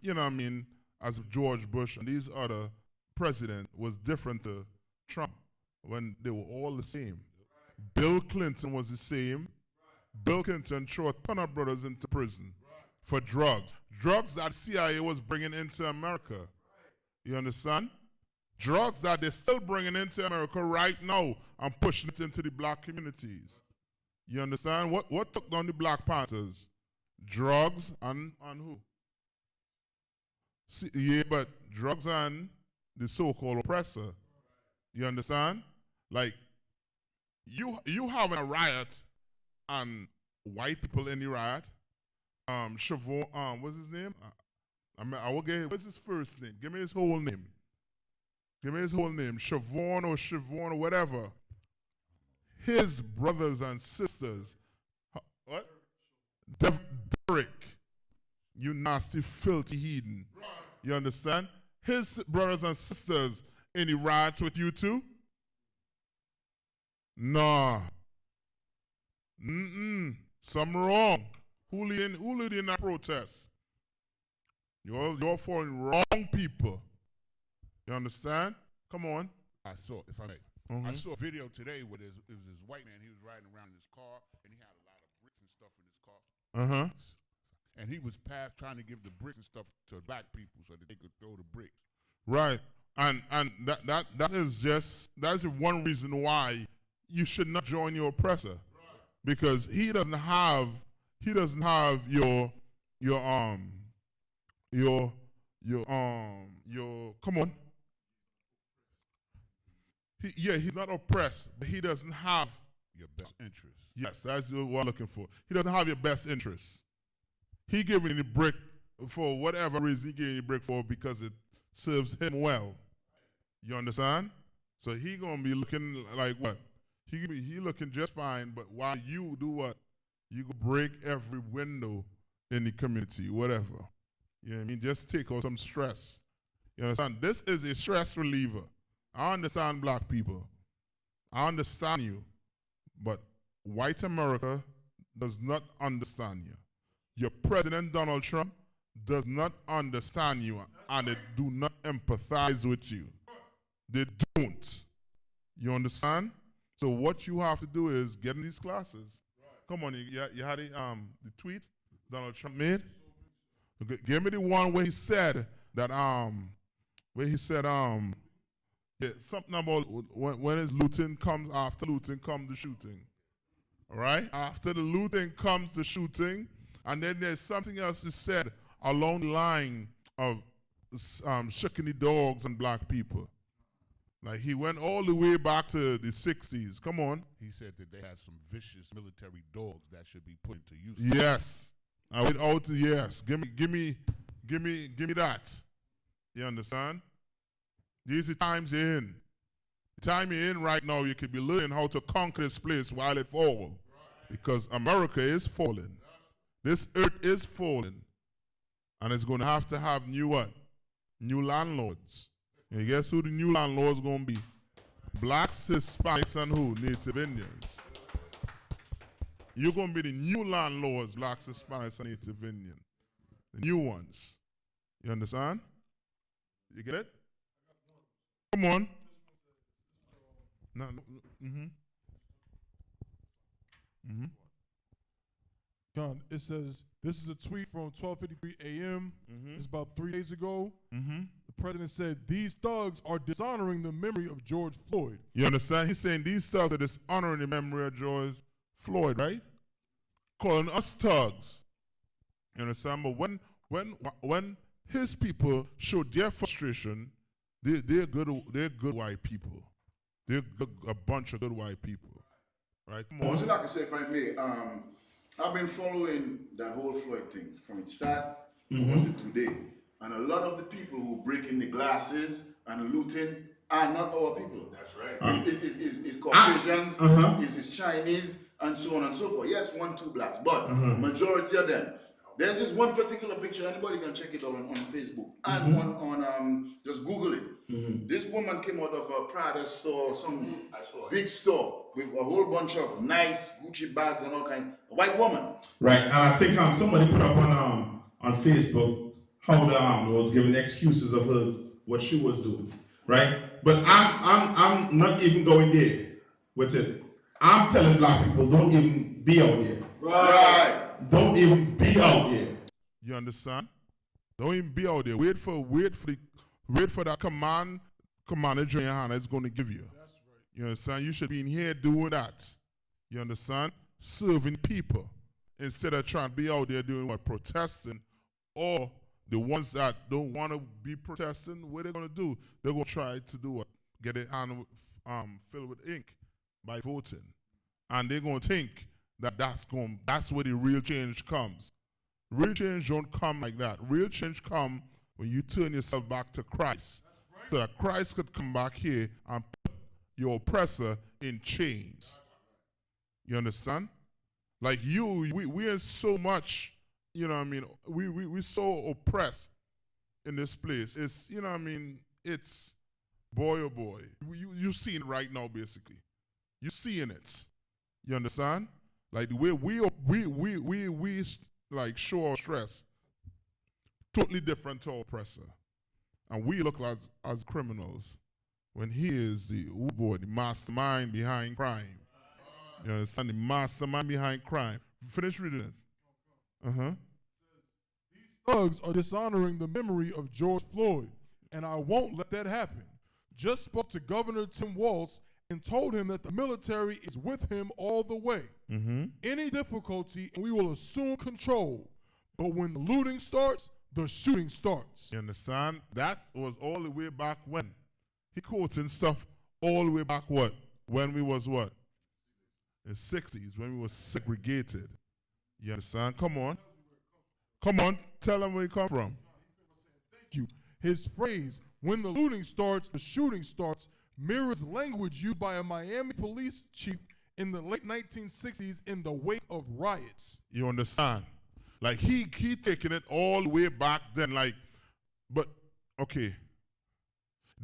as if George Bush and these other president was different to Trump when they were all the same. Bill Clinton was the same. Bill Clinton threw a ton of brothers into prison for drugs. Drugs that CIA was bringing into America. You understand? Drugs that they're still bringing into America right now and pushing it into the black communities. You understand? What took down the Black Panthers? Drugs and who? See, yeah, but drugs and the so-called oppressor. You understand? Like, you having a riot and white people in the riot. Siobhan, what's his name? I will get, what's his first name? Give me his whole name. Give me his whole name. Siobhan or whatever. His brothers and sisters. What? Derek. You nasty, filthy heathen. You understand? His brothers and sisters in the riots with you too? Nah. Something wrong. Who lead in that protest? You're following wrong people. You understand? Come on. I saw, if I may, I saw a video today where it was this white man. He was riding around in his car, and he had a lot of bricks and stuff in his car. And he was trying to give the bricks and stuff to black people so that they could throw the bricks. Right. And that is one reason why you should not join your oppressor. Right. Because he doesn't have your come on. He's not oppressed, but he doesn't have your best interest. Yes, that's what we're looking for. He doesn't have your best interest. He giving you the brick for whatever reason he giving you the brick for because it serves him well. You understand? So he gonna be looking like what? He looking just fine, but while you do what? You go break every window in the community, whatever. You know what I mean? Just take out some stress. You understand? This is a stress reliever. I understand black people. I understand you. But white America does not understand you. Your President Donald Trump does not understand you, and they do not empathize with you. They don't. You understand? So what you have to do is get in these classes. Come on, you had the tweet Donald Trump made? Okay, give me the one where he said that yeah, something about when his looting comes, after looting comes the shooting. All right? After the looting comes the shooting, and then there's something else he said along the line of shucking the dogs and black people. Like he went all the way back to the 60s. Come on. He said that they had some vicious military dogs that should be put into use. Yes. I went out to yes. Give me that. You understand? These are times you're in. The time you're in right now, you could be learning how to conquer this place while it falls. Because America is falling. This earth is falling. And it's going to have new what? New landlords. And guess who the new landlords going to be? Blacks, Hispanics, and who? Native Indians. You're going to be the new landlords, blacks, Hispanics, and Native Indian. The new ones. You understand? You get it? Come on. No, Con, it says, this is a tweet from 12:53 a.m. It's about 3 days ago. The president said, these thugs are dishonoring the memory of George Floyd. You understand? He's saying these thugs are dishonoring the memory of George Floyd, right? Calling us thugs. You understand? But when his people show their frustration, they're good white people. They're a bunch of good white people. Right? Come on. Also, like I say, if I may, I've been following that whole Floyd thing from its start until today. And a lot of the people who break in the glasses and looting are not our people. That's right. It's Caucasians, it's Chinese, and so on and so forth. Yes, 1, 2 blacks, but majority of them. There's this one particular picture, anybody can check it out on Facebook, and one on, just Google it. This woman came out of a Prada store, some big store, with a whole bunch of nice Gucci bags and all kinds. A white woman. Right, and I think somebody put up on Facebook how the was giving excuses of her what she was doing, right? But I'm not even going there with it. I'm telling black people, don't even be out there. Right. Don't even be out there. You understand? Don't even be out there. Wait for that commander YAHANNA is going to give you. That's right. You understand? You should be in here doing that. You understand? Serving people instead of trying to be out there doing what? Protesting. Or the ones that don't want to be protesting, what they're going to do? They're going to try to do what? Get their hand filled with ink by voting. And they're going to think that's where the real change comes. Real change don't come like that. Real change come when you turn yourself back to Christ. Right. So that Christ could come back here and put your oppressor in chains. You understand? Like we are so much, you know what I mean, we so oppressed in this place. It's, you know what I mean, it's boy oh boy. You see it right now basically. You seeing it. You understand? Like the way we like show our stress, totally different to our oppressor. And we look like as criminals when he is the mastermind behind crime. You understand? The mastermind behind crime. Finish reading it. These thugs are dishonoring the memory of George Floyd, and I won't let that happen. Just spoke to Governor Tim Walz and told him that the military is with him all the way. Any difficulty, and we will assume control. But when the looting starts, the shooting starts. You understand? That was all the way back when. He quoting stuff all the way back what? When we was what? In the 60s, when we was segregated. You understand? Come on. Come on, tell them where you come from. Thank you. His phrase, when the looting starts, the shooting starts, mirrors language used by a Miami police chief in the late 1960s in the wake of riots. You understand? Like he taking it all the way back then. Like, but okay,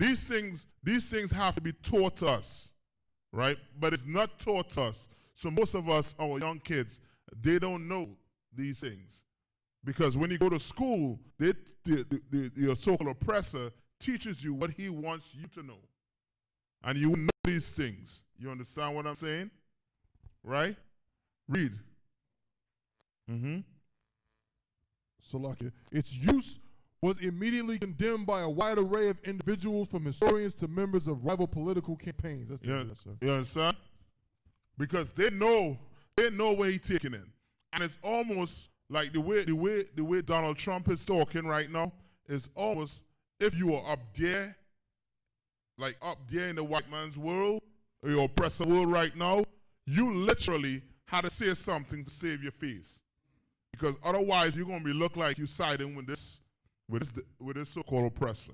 these things have to be taught us, right? But it's not taught us. So most of us, our young kids, they don't know these things. Because when you go to school, your so-called oppressor teaches you what he wants you to know. And you know these things. You understand what I'm saying? Right? Read. Salakia. Its use was immediately condemned by a wide array of individuals, from historians to members of rival political campaigns. That's the sir. You understand? Because they know where he's taking it. And it's almost like the way Donald Trump is talking right now is almost if you were up there, like up there in the white man's world, or your oppressor world right now, you literally had to say something to save your face. Because otherwise you're going to be look like you siding with this so-called oppressor.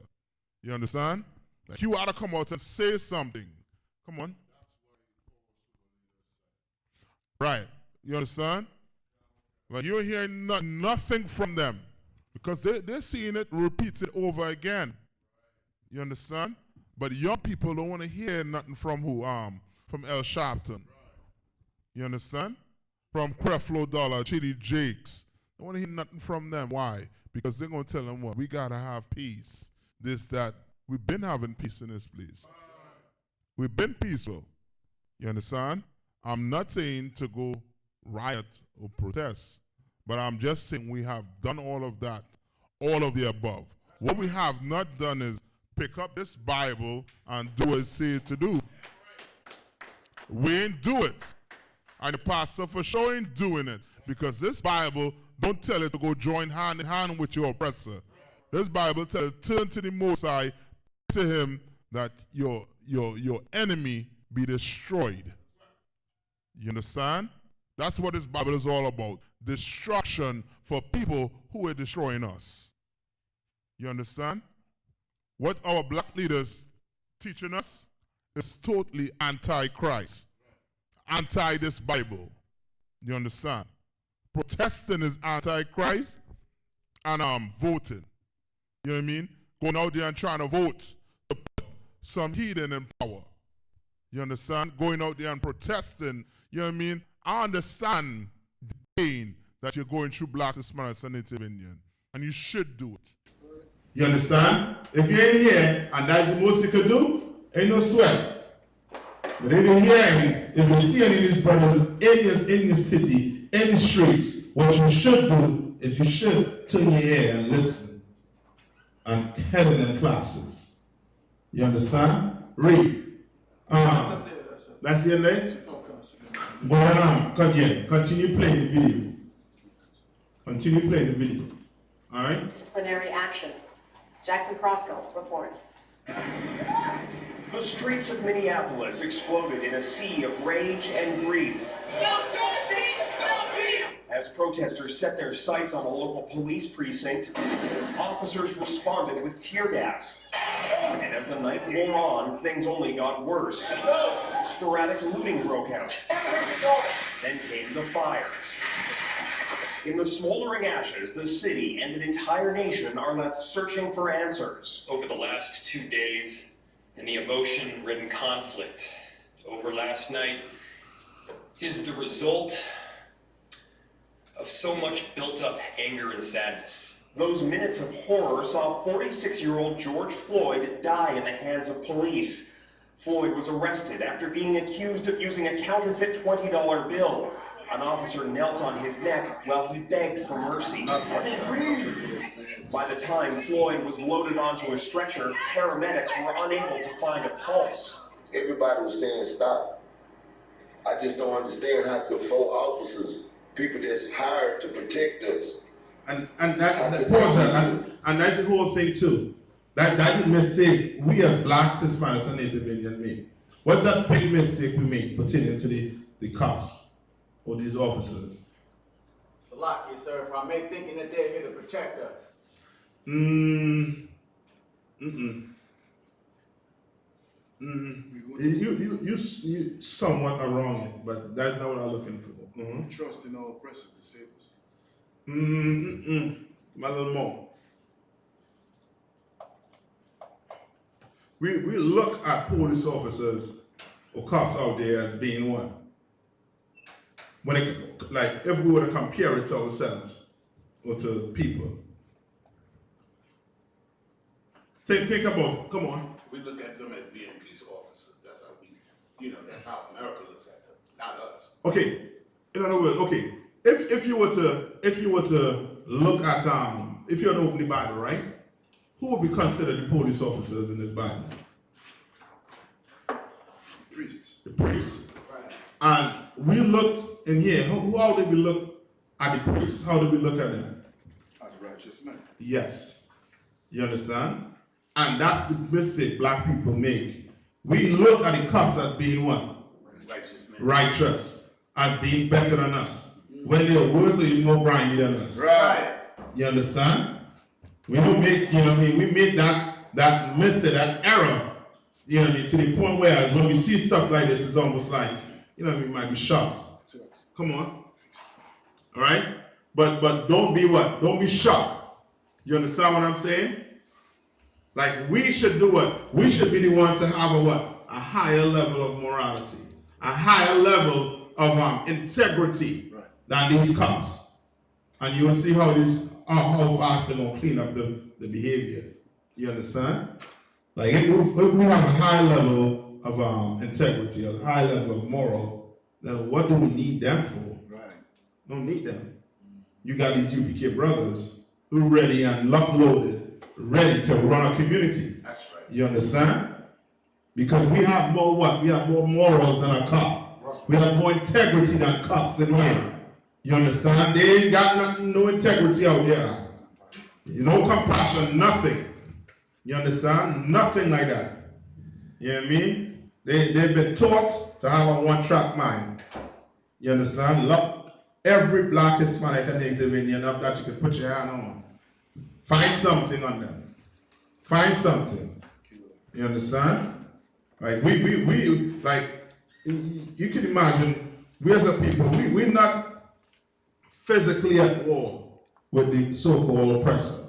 You understand? Like you ought to come out and say something. Come on. Right. You understand? Like you're hearing nothing from them. Because they're seeing it repeated over again. You understand? But young people don't want to hear nothing from who? From El Sharpton. You understand? From Creflo Dollar, Chitty Jakes. They don't want to hear nothing from them. Why? Because they're going to tell them what? We got to have peace. This, that. We've been having peace in this place. We've been peaceful. You understand? I'm not saying to go riot or protest, but I'm just saying we have done all of that, all of the above. What we have not done is pick up this Bible and do what it says to do. We ain't do it. And the pastor for sure ain't doing it, because this Bible don't tell it to go join hand in hand with your oppressor. This Bible tells it, turn to the Most High, to him that your enemy be destroyed. You understand? That's what this Bible is all about. Destruction for people who are destroying us. You understand? What our black leaders teaching us is totally anti-Christ. Anti this Bible. You understand? Protesting is anti-Christ, and voting. You know what I mean? Going out there and trying to vote to put some heathen in power. You understand? Going out there and protesting. You know what I mean? I understand the pain that you're going through, Black, Hispanics, and Native Indian, and you should do it. You understand? If you're in here and that's the most you could do, ain't no sweat. But if you're here, if you see any of these brothers in the city, in the streets, what you should do is you should turn your ear and listen and head in them classes. You understand? Read. That's your name? Go on. Continue playing the video. Continue playing the video. All right? Disciplinary action. Jackson Crosco reports. The streets of Minneapolis exploded in a sea of rage and grief. No justice, no peace! As protesters set their sights on a local police precinct, officers responded with tear gas. And as the night wore on, things only got worse. Sporadic looting broke out. Then came the fires. In the smoldering ashes, the city and an entire nation are left searching for answers. Over the last 2 days, and the emotion-ridden conflict over last night is the result of so much built-up anger and sadness. Those minutes of horror saw 46-year-old George Floyd die in the hands of police. Floyd was arrested after being accused of using a counterfeit $20 bill. An officer knelt on his neck while he begged for mercy. By the time Floyd was loaded onto a stretcher, paramedics were unable to find a pulse. Everybody was saying stop. I just don't understand how could 4 officers, people that's hired to protect us. And that's the whole thing too. That is mistake we as Blacks, Hispanics, and Native Indian made. What's that big mistake we made pertaining to the cops or these officers? Salaki, sir, if I may, thinking that they're here to protect us. You somewhat are wrong it, but that's not what I'm looking for. We trust in our oppressor to save us. A little more. we look at police officers or cops out there as being one. When it, like, if we were to compare it to ourselves or to people. Think about, come on. We look at them as being peace officers. That's how we, that's how America looks at them, not us. Okay, in other words, okay, if you were to look at if you were to open the Bible, right? Who would be considered the police officers in this Bible? Priests. The priests. Right. And we looked in here. How did we look at the priests? How did we look at them? As righteous men. Yes. You understand? And that's the mistake black people make. We look at the cops as being what? Righteous men. Righteous. As being better than us. When they're worse or even more grimy than us. Right. You understand? We don't make, we made that mistake, that error, to the point where when we see stuff like this, it's almost like, we might be shocked. Come on. All right? But don't be what? Don't be shocked. You understand what I'm saying? Like, we should do what? We should be the ones to have a higher level of morality, a higher level of integrity than these cops. And you will see how fast they're going to clean up the behavior. You understand? Like, if we have a high level of integrity, a high level of moral, then what do we need them for? Right. Don't need them. You got these UPK brothers who ready and lockloaded, ready to run a community. That's right. You understand? Because we have more what? We have more morals than a cop. We have more integrity than cops in here. You understand? They ain't got no integrity out there. No compassion, nothing. You understand? Nothing like that. You know what I mean? They've been taught to have a one-track mind. You understand? Look, every black, Hispanic, and Native Indian up that you can put your hand on. Find something on them. Find something. You understand? Like, we like, you can imagine, we as a people, we're not physically at war with the so-called oppressor.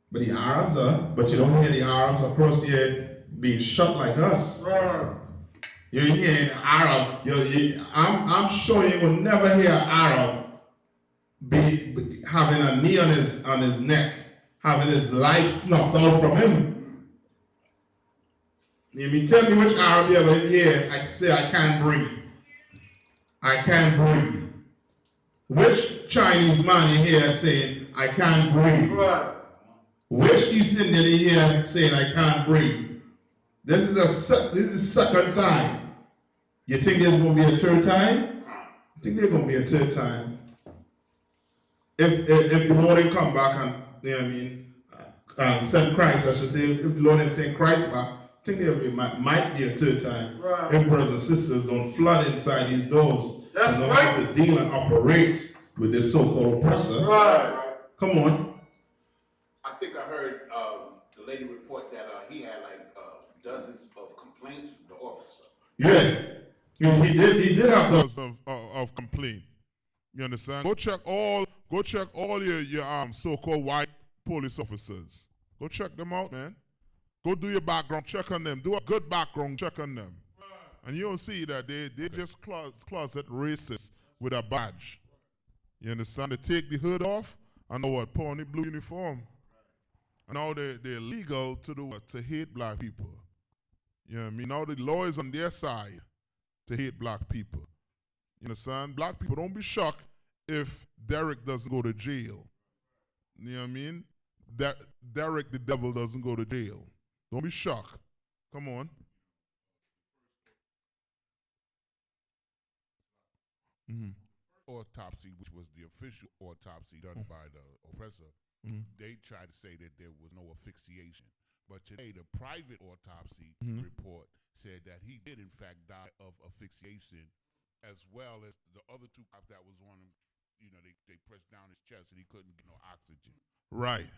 But the Arabs are, but you don't hear the Arabs across here being shot like us. You hear an Arab, I'm sure you will never hear an Arab be having a knee on his neck, having his life snuffed out from him. You mean, tell me which Arab you ever hear I say I can't breathe. I can't breathe. Which Chinese man you hear saying I can't breathe? Right. Which East Indian you hear saying I can't breathe? This is the second time. You think there's going to be a third time? I think there's going to be a third time. If the Lord didn't come back and send Christ, I should say, if the Lord didn't send Christ back, I think there might be a third time. Right. If brothers and sisters don't flood inside these doors. That's know right. How to deal and operate with this so-called oppressor. Right. Come on. I think I heard the lady report that he had like dozens of complaints from the officer. Yeah, he did have dozens of complaints. You understand? Go check all your so-called white police officers. Go check them out, man. Go do your background check on them. Do a good background check on them. And you'll see that they just closet racist with a badge. You understand? They take the hood off and know what? Put on the blue uniform. And now they're legal to do what? To hate black people. You know what I mean? Now the law is on their side to hate black people. You understand? Black people, don't be shocked if Derek doesn't go to jail. You know what I mean? That Derek the devil doesn't go to jail. Don't be shocked. Come on. Autopsy, which was the official autopsy done by the oppressor, they tried to say that there was no asphyxiation. But today, the private autopsy report said that he did, in fact, die of asphyxiation, as well as the other two cops that was on him. They pressed down his chest and he couldn't get no oxygen. Right.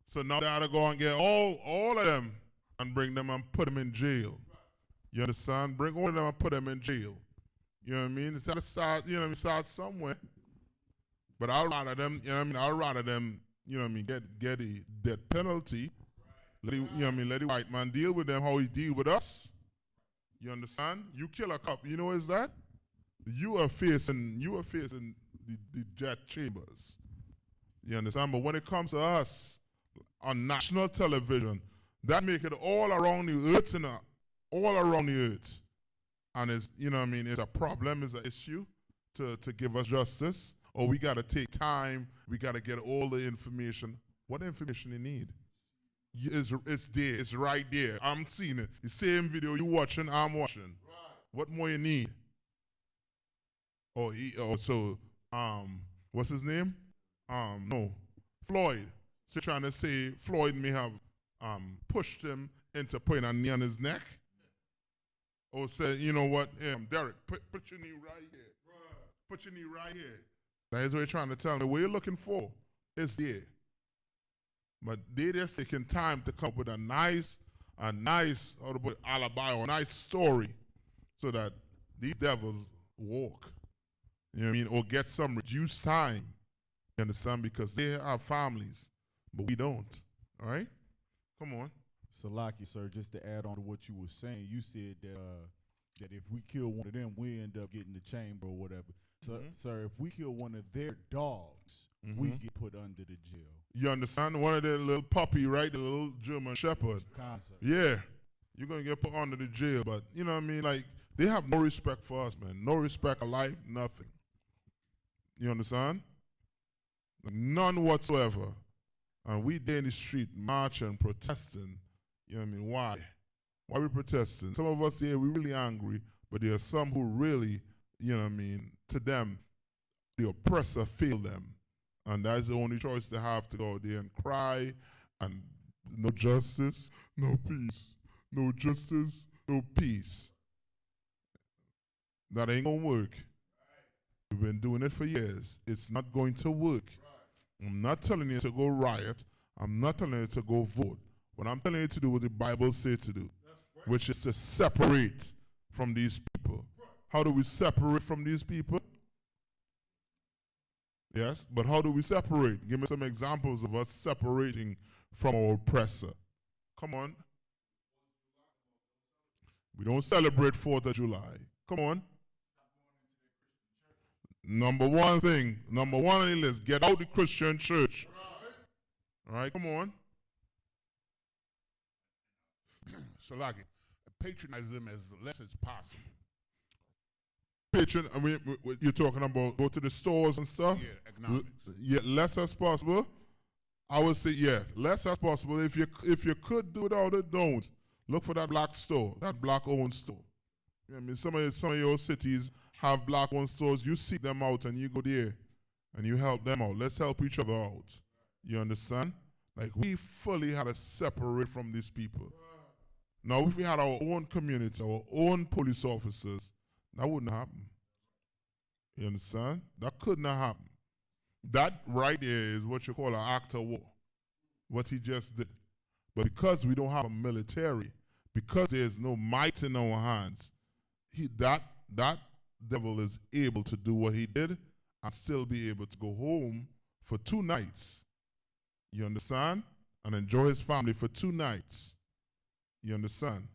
So now they ought to go and get all of them and bring them and put them in jail. You understand? Bring all of them and put them in jail. You know what I mean? It's got to start, start somewhere. But I'd rather them, get the death penalty Let the white man deal with them how he deal with us. You understand? You kill a cop, you know what is that? You are facing the jet chambers. You understand? But when it comes to us on national television, that make it all around the earth and all around the earth. And it's, it's a problem, it's an issue to give us justice. Or we got to take time, we got to get all the information. What information you need? It's there, it's right there. I'm seeing it. The same video you watching, I'm watching. Right. What more you need? What's his name? No, Floyd. So you're trying to say Floyd may have pushed him into putting a knee on his neck? Or said, you know what, Derek, put your knee right here. Right. Put your knee right here. That is what you're trying to tell me. What you're looking for is there. But they just taking time to come up with a nice alibi or a nice story so that these devils walk. You know what I mean? Or get some reduced time. You understand? Because they have families, but we don't. All right? Come on. Salaki, sir, just to add on to what you were saying, you said that if we kill one of them, we end up getting the chamber or whatever. So, sir, if we kill one of their dogs, we get put under the jail. You understand? One of their little puppy, right? The little German shepherd. Yeah. You're going to get put under the jail. But, you know what I mean? Like, they have no respect for us, man. No respect for life, nothing. You understand? None whatsoever. And we there in the street marching, protesting. You know what I mean? Why? Why we protesting? Some of us here, we're really angry, but there are some who really, you know what I mean, to them, the oppressor failed them. And that's the only choice they have, to go out there and cry, and no justice, no peace. No justice, no peace. That ain't gonna work. We've been doing it for years. It's not going to work. I'm not telling you to go riot. I'm not telling you to go vote. What I'm telling you to do what the Bible says to do, which is to separate from these people. How do we separate from these people? Yes, but how do we separate? Give me some examples of us separating from our oppressor. Come on. We don't celebrate 4th of July. Come on. Number one thing, number one on the list, get out the Christian church. All right, come on. Salaki, patronize them as less as possible. I mean, you're talking about go to the stores and stuff? Yeah, economics. Less as possible. I would say yes, less as possible. If you could do without it, don't. Look for that black store, that black-owned store. You know what I mean? Some of your cities have black-owned stores. You seek them out and you go there and you help them out. Let's help each other out. You understand? Like, we fully had to separate from these people. Now, if we had our own community, our own police officers, that wouldn't happen. You understand? That could not happen. That right there is what you call an act of war. What he just did. But because we don't have a military, because there's no might in our hands, that devil is able to do what he did and still be able to go home for 2 nights. You understand? And enjoy his family for 2 nights. You understand?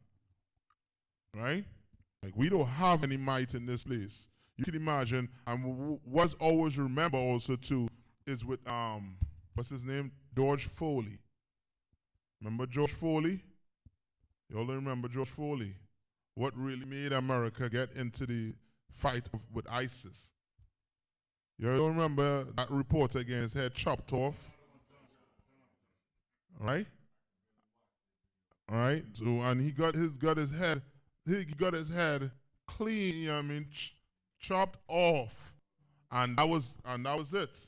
Right? Like, we don't have any might in this place. You can imagine, and what's always remember also too is with what's his name? George Foley. Remember George Foley? You all remember George Foley? What really made America get into the fight with ISIS? You all remember that reporter getting his head chopped off? Right? All right. So, and he got his head clean. You know what I mean, chopped off, and that was it.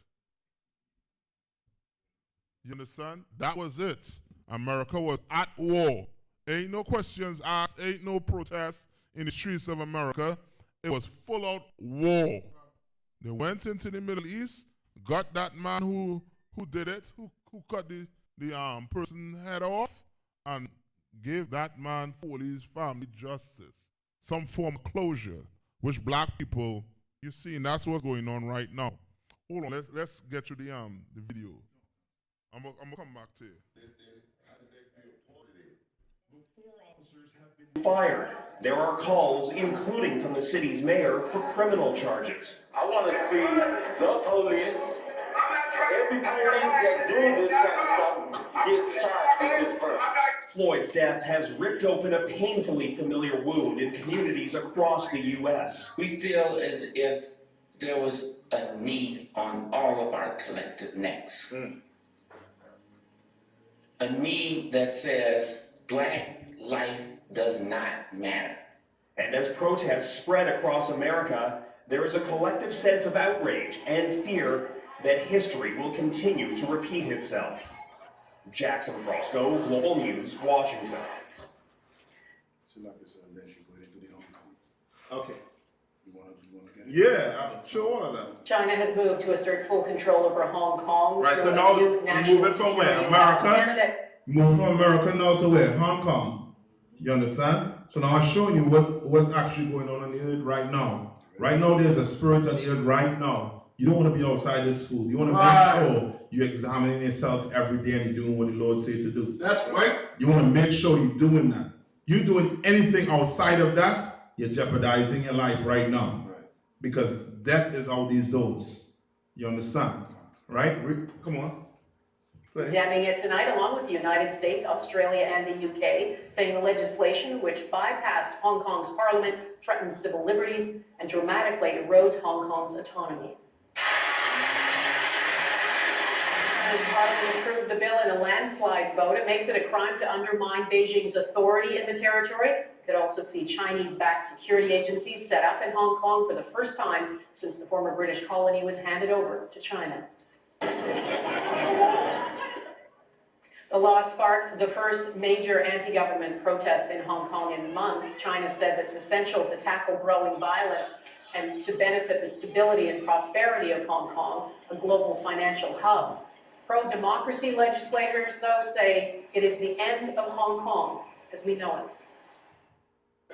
You understand? That was it. America was at war. Ain't no questions asked. Ain't no protests in the streets of America. It was full out war. They went into the Middle East, got that man who did it, who cut the person's head off, and gave that man, Foley's family, justice, some form of closure, which black people, you see, and that's what's going on right now. Hold on, let's get to the video. I'm gonna come back to you. How did they be a part fired. There are calls, including from the city's mayor, for criminal charges. I want to see the police, every police that do this kind of stuff, get charged with this first. Floyd's death has ripped open a painfully familiar wound in communities across the U.S. We feel as if there was a knee on all of our collective necks. A knee that says black life does not matter. And as protests spread across America, there is a collective sense of outrage and fear that history will continue to repeat itself. Jackson Roscoe, Global News, Washington. Okay. You want to get it? Yeah, I'm sure all of that. China has moved to assert full control over Hong Kong. Right, so through a now new we national move it from where? security law. America? Canada. Move from America now to where? Hong Kong. You understand? So now I'm showing you what's actually going on the earth right now. Right now there's a spirit on the earth right now. You don't want to be outside the school. You want to make sure you're examining yourself every day and you're doing what the Lord said to do. That's right. You want to make sure you're doing that. You're doing anything outside of that, you're jeopardizing your life right now. Right. Because death is out these doors. You understand? Right? Come on. Condemning it tonight, along with the United States, Australia, and the UK, saying the legislation which bypassed Hong Kong's parliament threatens civil liberties and dramatically erodes Hong Kong's autonomy. As Parliament approved the bill in a landslide vote, it makes it a crime to undermine Beijing's authority in the territory. It could also see Chinese-backed security agencies set up in Hong Kong for the first time since the former British colony was handed over to China. The law sparked the first major anti-government protests in Hong Kong in months. China says it's essential to tackle growing violence and to benefit the stability and prosperity of Hong Kong, a global financial hub. Pro-democracy legislators, though, say it is the end of Hong Kong as we know it.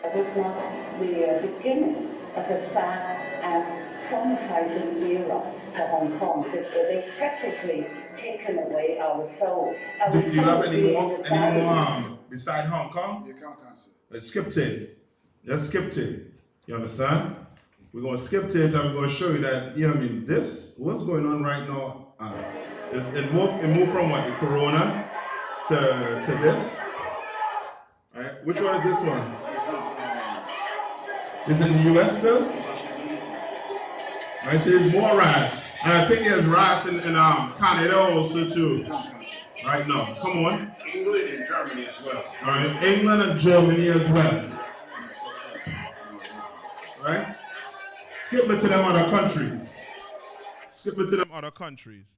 It was not the beginning of a sad and traumatizing era for Hong Kong, because they've practically taken away our soul. Do you have any more beside Hong Kong? You can't cancel. Let's skip to it. Let's skip to it. You understand? We're going to skip to it and we're going to show you that, you know what I mean, what's going on right now, it moved from what, the corona to this. All right, which one is this one? Is it in the US still? All right, so there's more riots. And I think there's riots in Canada also too. Right now, come on. England and Germany as well. All right, England and Germany as well. Right? Skip it to them other countries. Skip it to them other countries.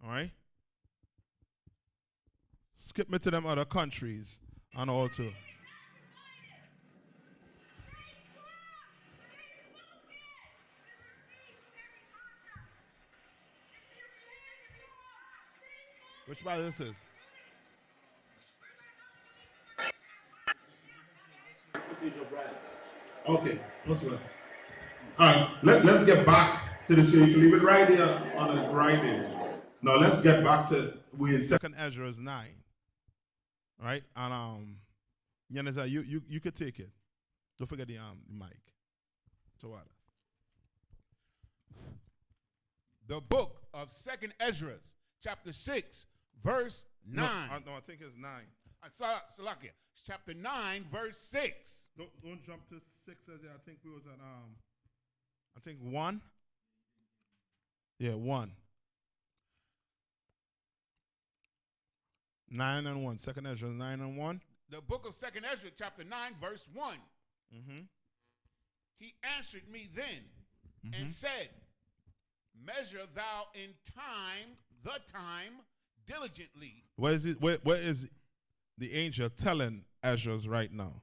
All right? Skip me to them other countries and all too. Which Bible this is? Okay, what's that? All right, let's get back to the story. You can leave it right there on the right there. Now let's get back to we're in 2nd Ezra 9. Right? And you understand, you could take it. Don't forget the mic. So what? The book of 2nd Ezra, chapter 6, verse 9. No, I think it's 9. Salakia, chapter 9, verse 6. Don't jump to 6 as I think we was at I think 1. Yeah, 1. 9 and 1. 2nd Ezra 9 and 1. The book of 2nd Ezra, chapter 9, verse 1. Mm-hmm. He answered me then and said, measure thou in time, the time, diligently. What is it? What is the angel telling Ezra right now?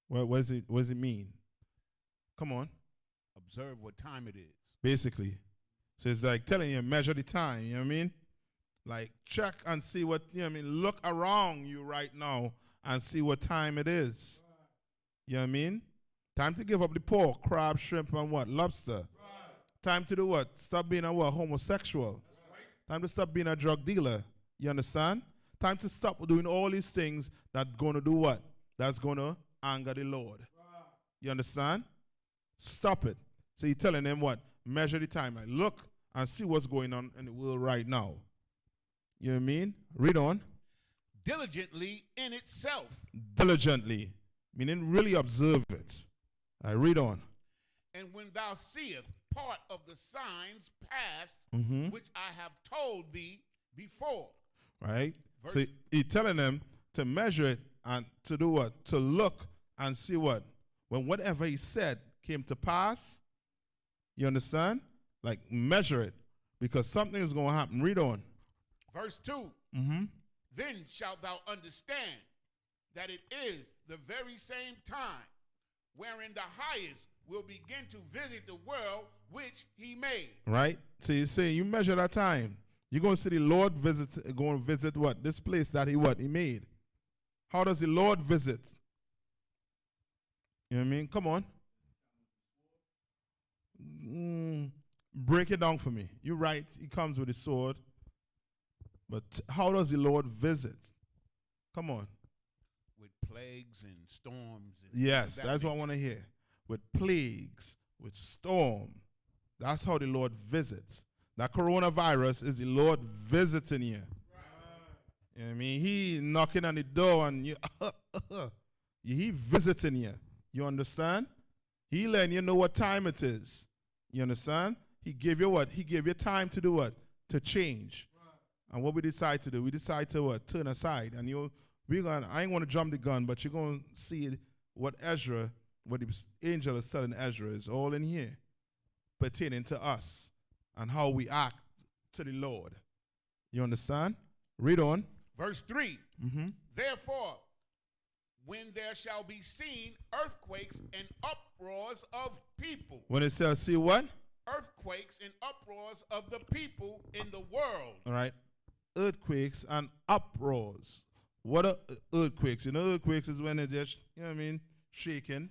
What does it mean? Come on. Observe what time it is. Basically. So it's like telling you, measure the time, you know what I mean? Like, check and see what, you know what I mean? Look around you right now and see what time it is. You know what I mean? Time to give up the pork, crab, shrimp, and what? Lobster. Time to do what? Stop being a what? Homosexual. Time to stop being a drug dealer. You understand? Time to stop doing all these things that going to do what? that's going to anger the Lord. You understand? Stop it. So he's telling them what? Measure the time. Like, look and see what's going on in the world right now. You know what I mean? Read on. Diligently in itself. Diligently. Meaning really observe it. I read on. And when thou seest part of the signs past, which I have told thee before. Right? So he's telling them to measure it and to do what? To look and see what? When whatever he said came to pass, you understand? Like measure it because something is going to happen. Read on. Verse 2. Then shalt thou understand that it is the very same time wherein the highest will begin to visit the world which he made. Right? So he's saying you measure that time. You're going to see the Lord going to visit what? This place that he made. How does the Lord visit? You know what I mean? Come on. Break it down for me. You're right. He comes with a sword. But how does the Lord visit? Come on. With plagues and storms. And yes, that's what I want to hear. With plagues, with storm. That's how the Lord visits. That coronavirus is the Lord visiting you. You know what I mean? He knocking on the door and you, he visiting you. You understand? He letting you know what time it is. You understand? He gave you what? He gave you time to do what? To change. And what we decide to do, we decide to what? Turn aside. And I ain't want to jump the gun, but you're going to see what Ezra, what the angel is telling Ezra is all in here, pertaining to us and how we act to the Lord. You understand? Read on. Verse 3. Therefore, when there shall be seen earthquakes and uproars of people. When it says, see what? Earthquakes and uproars of the people in the world. All right. Earthquakes and uproars. What are earthquakes? You know, earthquakes is when they just, you know what I mean, shaking.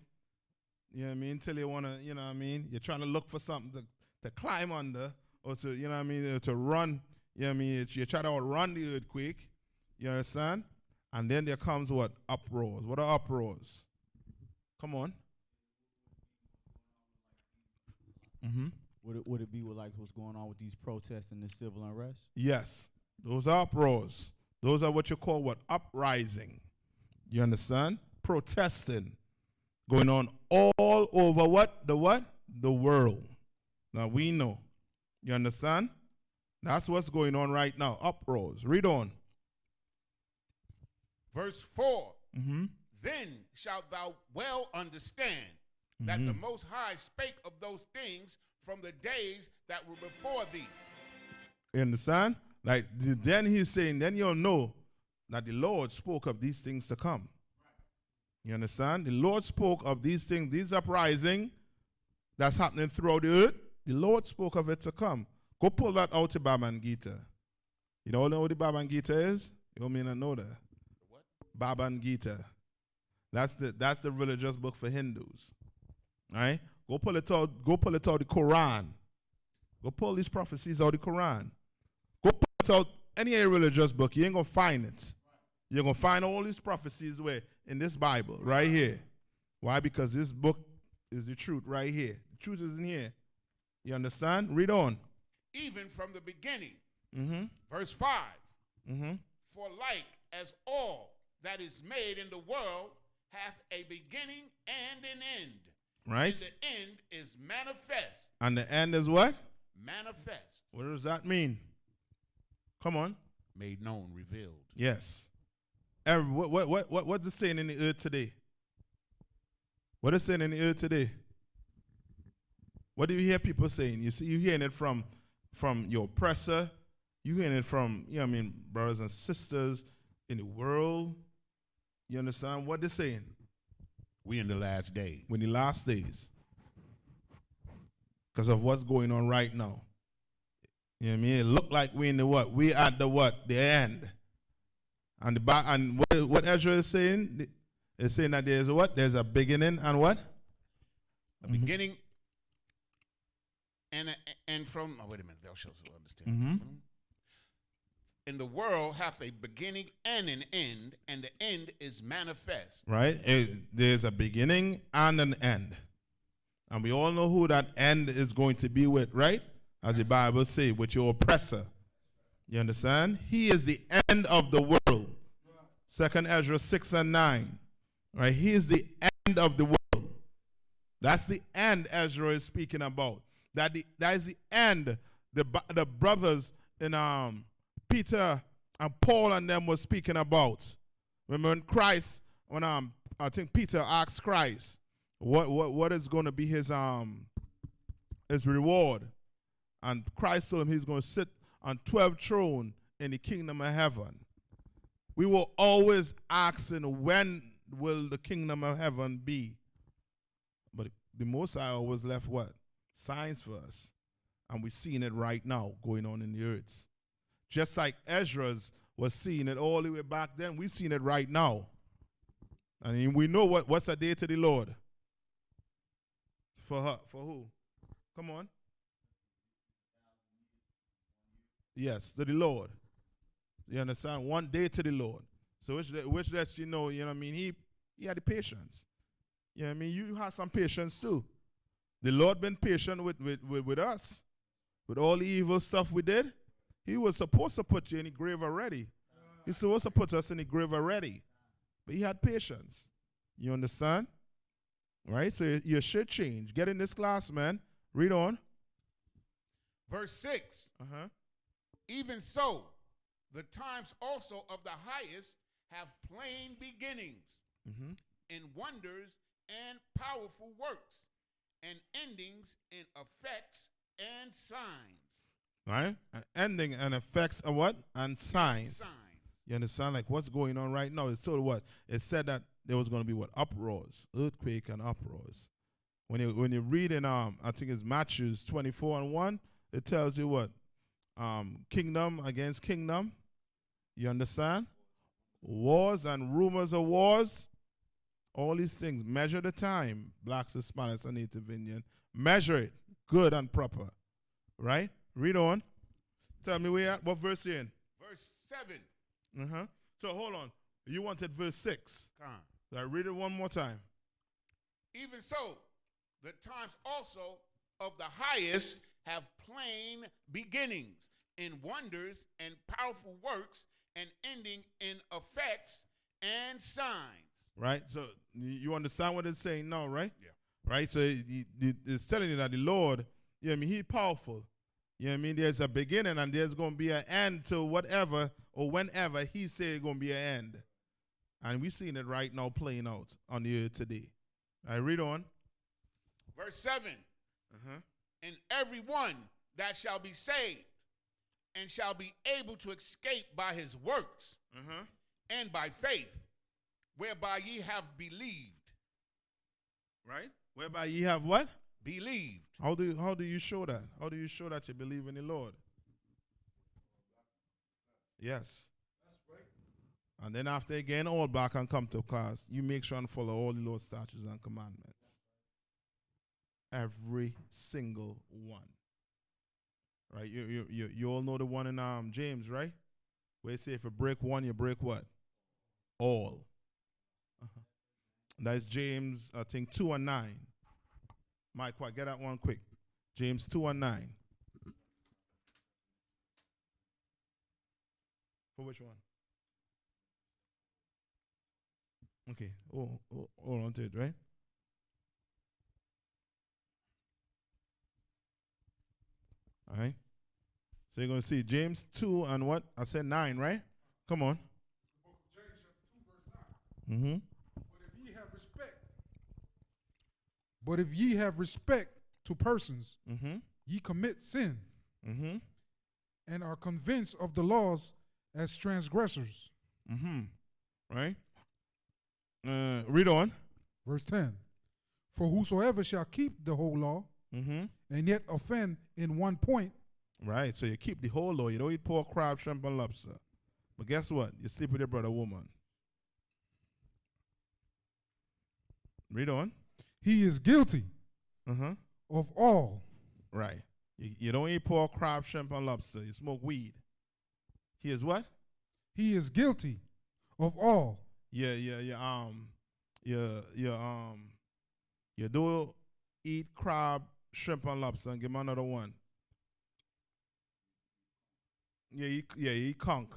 You know what I mean? Till you want to, you know what I mean? You're trying to look for something to climb under or to, you know what I mean, to run. You know what I mean? You try to outrun the earthquake. You understand? And then there comes what? Uproars. What are uproars? Come on. Would it be like what's going on with these protests and the civil unrest? Yes. Those are uproars. Those are what you call what? Uprising. You understand? Protesting. Going on all over what? The what? The world. Now we know. You understand? That's what's going on right now. Uproars. Read on. Verse 4. Then shalt thou well understand that the Most High spake of those things from the days that were before thee. You understand? Like, then he's saying, then you'll know that the Lord spoke of these things to come. You understand? The Lord spoke of these things, these uprising that's happening throughout the earth. The Lord spoke of it to come. Go pull that out to Bhagavad Gita. You know what the Bhagavad Gita is? You may not know that. What? Bhagavad Gita. That's the religious book for Hindus. All right? Go pull it out the Quran. Go pull these prophecies out the Quran. Go pull it out any religious book. You ain't going to find it. You're going to find all these prophecies where in this Bible, right here. Why? Because this book is the truth right here. The truth is in here. You understand? Read on. Even from the beginning. Verse 5. For like as all that is made in the world hath a beginning and an end. Right. And the end is manifest. And the end is what? Manifest. What does that mean? Come on. Made known, revealed. Yes. What's it saying in the earth today? What is saying in the earth today? What do you hear people saying? You hearing it from your oppressor. You hearing it from, you know what I mean, brothers and sisters in the world. You understand what they're saying? We in the last days. We're in the last days. Because of what's going on right now. You know what I mean? It look like we in the what? We at the what? The end. And what Ezra is saying? Is saying that there's a what? There's a beginning and what? A beginning and from, oh, wait a minute, thou shalt understand. And the world hath a beginning and an end, and the end is manifest. Right? There's a beginning and an end. And we all know who that end is going to be with, right? As the Bible says, with your oppressor. You understand? He is the end of the world. 2nd Ezra 6 and 9. Right? He is the end of the world. That's the end Ezra is speaking about. That is the end the brothers in Peter and Paul and them was speaking about. Remember when Christ, when I think Peter asked Christ, what is going to be his reward? And Christ told him he's going to sit on 12 thrones in the kingdom of heaven. We were always asking, when will the kingdom of heaven be? But the Most High always left what? Signs for us. And we're seeing it right now going on in the earth. Just like Ezra's was seeing it all the way back then, we're seeing it right now. And we know what's a day to the Lord. For her, for who? Come on. Yes, to the Lord. You understand? One day to the Lord. So which lets you know what I mean? He had the patience. You know what I mean? You have some patience too. The Lord been patient with us. With all the evil stuff we did. He was supposed to put you in the grave already. He's supposed to put us in the grave already. But he had patience. You understand? Right? So you should change. Get in this class, man. Read on. Verse 6. Even so, the times also of the highest have plain beginnings, and wonders and powerful works, and endings and effects and signs. Right? An ending and effects of what? And signs. You understand? Like what's going on right now? It's told what? It said that there was going to be what? Uproars. Earthquake and uproars. When you read in I think it's Matthew 24 and 1, it tells you what? Kingdom against kingdom. You understand? Wars and rumors of wars. All these things. Measure the time. Blacks, Hispanics, and Native Indian. Measure it. Good and proper. Right? Read on. Tell me where you at. What verse you in? Verse 7. So hold on. You wanted verse 6. So I read it one more time. Even so, the times also of the highest have plain beginnings, in wonders and powerful works, and ending in effects and signs. Right? So you understand what it's saying now, right? Yeah. Right? So it's telling you that the Lord, you know what I mean, he's powerful. You know what I mean? There's a beginning and there's going to be an end to whatever or whenever he said it's going to be an end. And we're seeing it right now playing out on the earth today. I read on. Verse 7. And every one that shall be saved and shall be able to escape by his works and by faith, whereby ye have believed. Right? Whereby ye have what? Believed. How do you show that? How do you show that you believe in the Lord? Yes. That's right. And then after again, all back and come to class, you make sure and follow all the Lord's statutes and commandments. Every single one. Right? You all know the one in James, right? Where it say if you break one, you break what? All. That's James, I think 2 and 9. Mike, get that one quick. James 2 and 9. For which one? Okay. Hold on to it, right? All right. So you're going to see James 2 and what? I said 9, right? Come on. James chapter 2, verse 9. But if ye have respect to persons, ye commit sin, and are convinced of the laws as transgressors. Right? Read on. Verse 10. For whosoever shall keep the whole law, and yet offend in one point. Right, so you keep the whole law. You don't eat pork, crab, shrimp, and lobster. But guess what? You sleep with your brother woman. Read on. He is guilty of all. Right. You don't eat pork, crab, shrimp, and lobster. You smoke weed. He is what? He is guilty of all. You do eat crab, shrimp, and lobster, and give him another one. Yeah, you eat conch.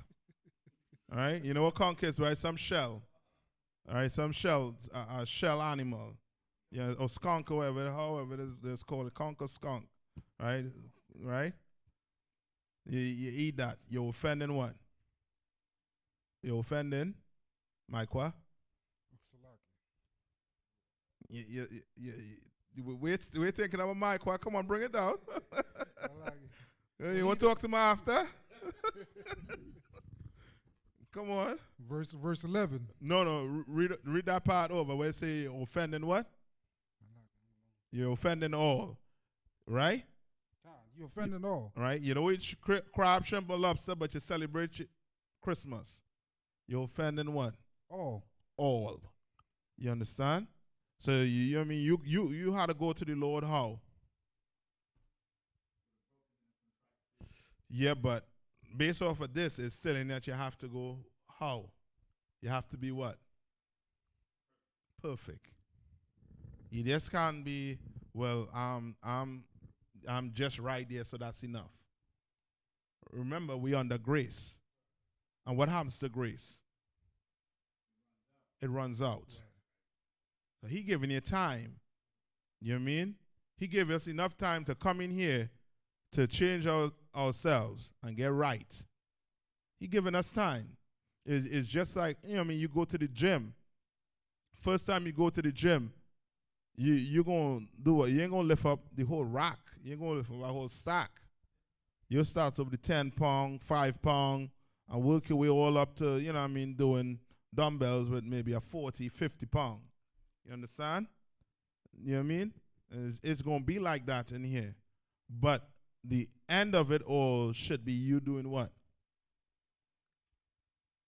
All right, you know what conch is, right? Some shell. All right, some shells, a shell animal. Yeah, or skunk or whatever, however it's called, a conch or skunk. Right? Right? You eat that. You're offending what? You're offending? Mike, what? We're thinking of a mic. What? Come on, bring it down. You want to talk to me after? Come on. Verse 11. No. Read that part over where it say you're offending what? You're offending all. Right? You're offending all. Right? You don't eat crab, shrimp, or lobster, but you celebrate Christmas. You're offending what? All. All. You understand? So you know what I mean? You had to go to the Lord how? Yeah, but based off of this, it's telling that you have to go how? You have to be what? Perfect. You just can't be, well, I'm just right there, so that's enough. Remember, we're under grace. And what happens to grace? It runs out. So he giving you time. You know what I mean? He gave us enough time to come in here to change ourselves and get right. He giving us time. It's just like, you know what I mean, you go to the gym. First time you go to the gym, you're going to do what? You ain't going to lift up the whole rack. You ain't going to lift up a whole stack. You'll start up the 10 pound, 5 pound, and work your way all up to, you know what I mean, doing dumbbells with maybe a 40, 50 pound. You understand? You know what I mean? It's going to be like that in here. But the end of it all should be you doing what?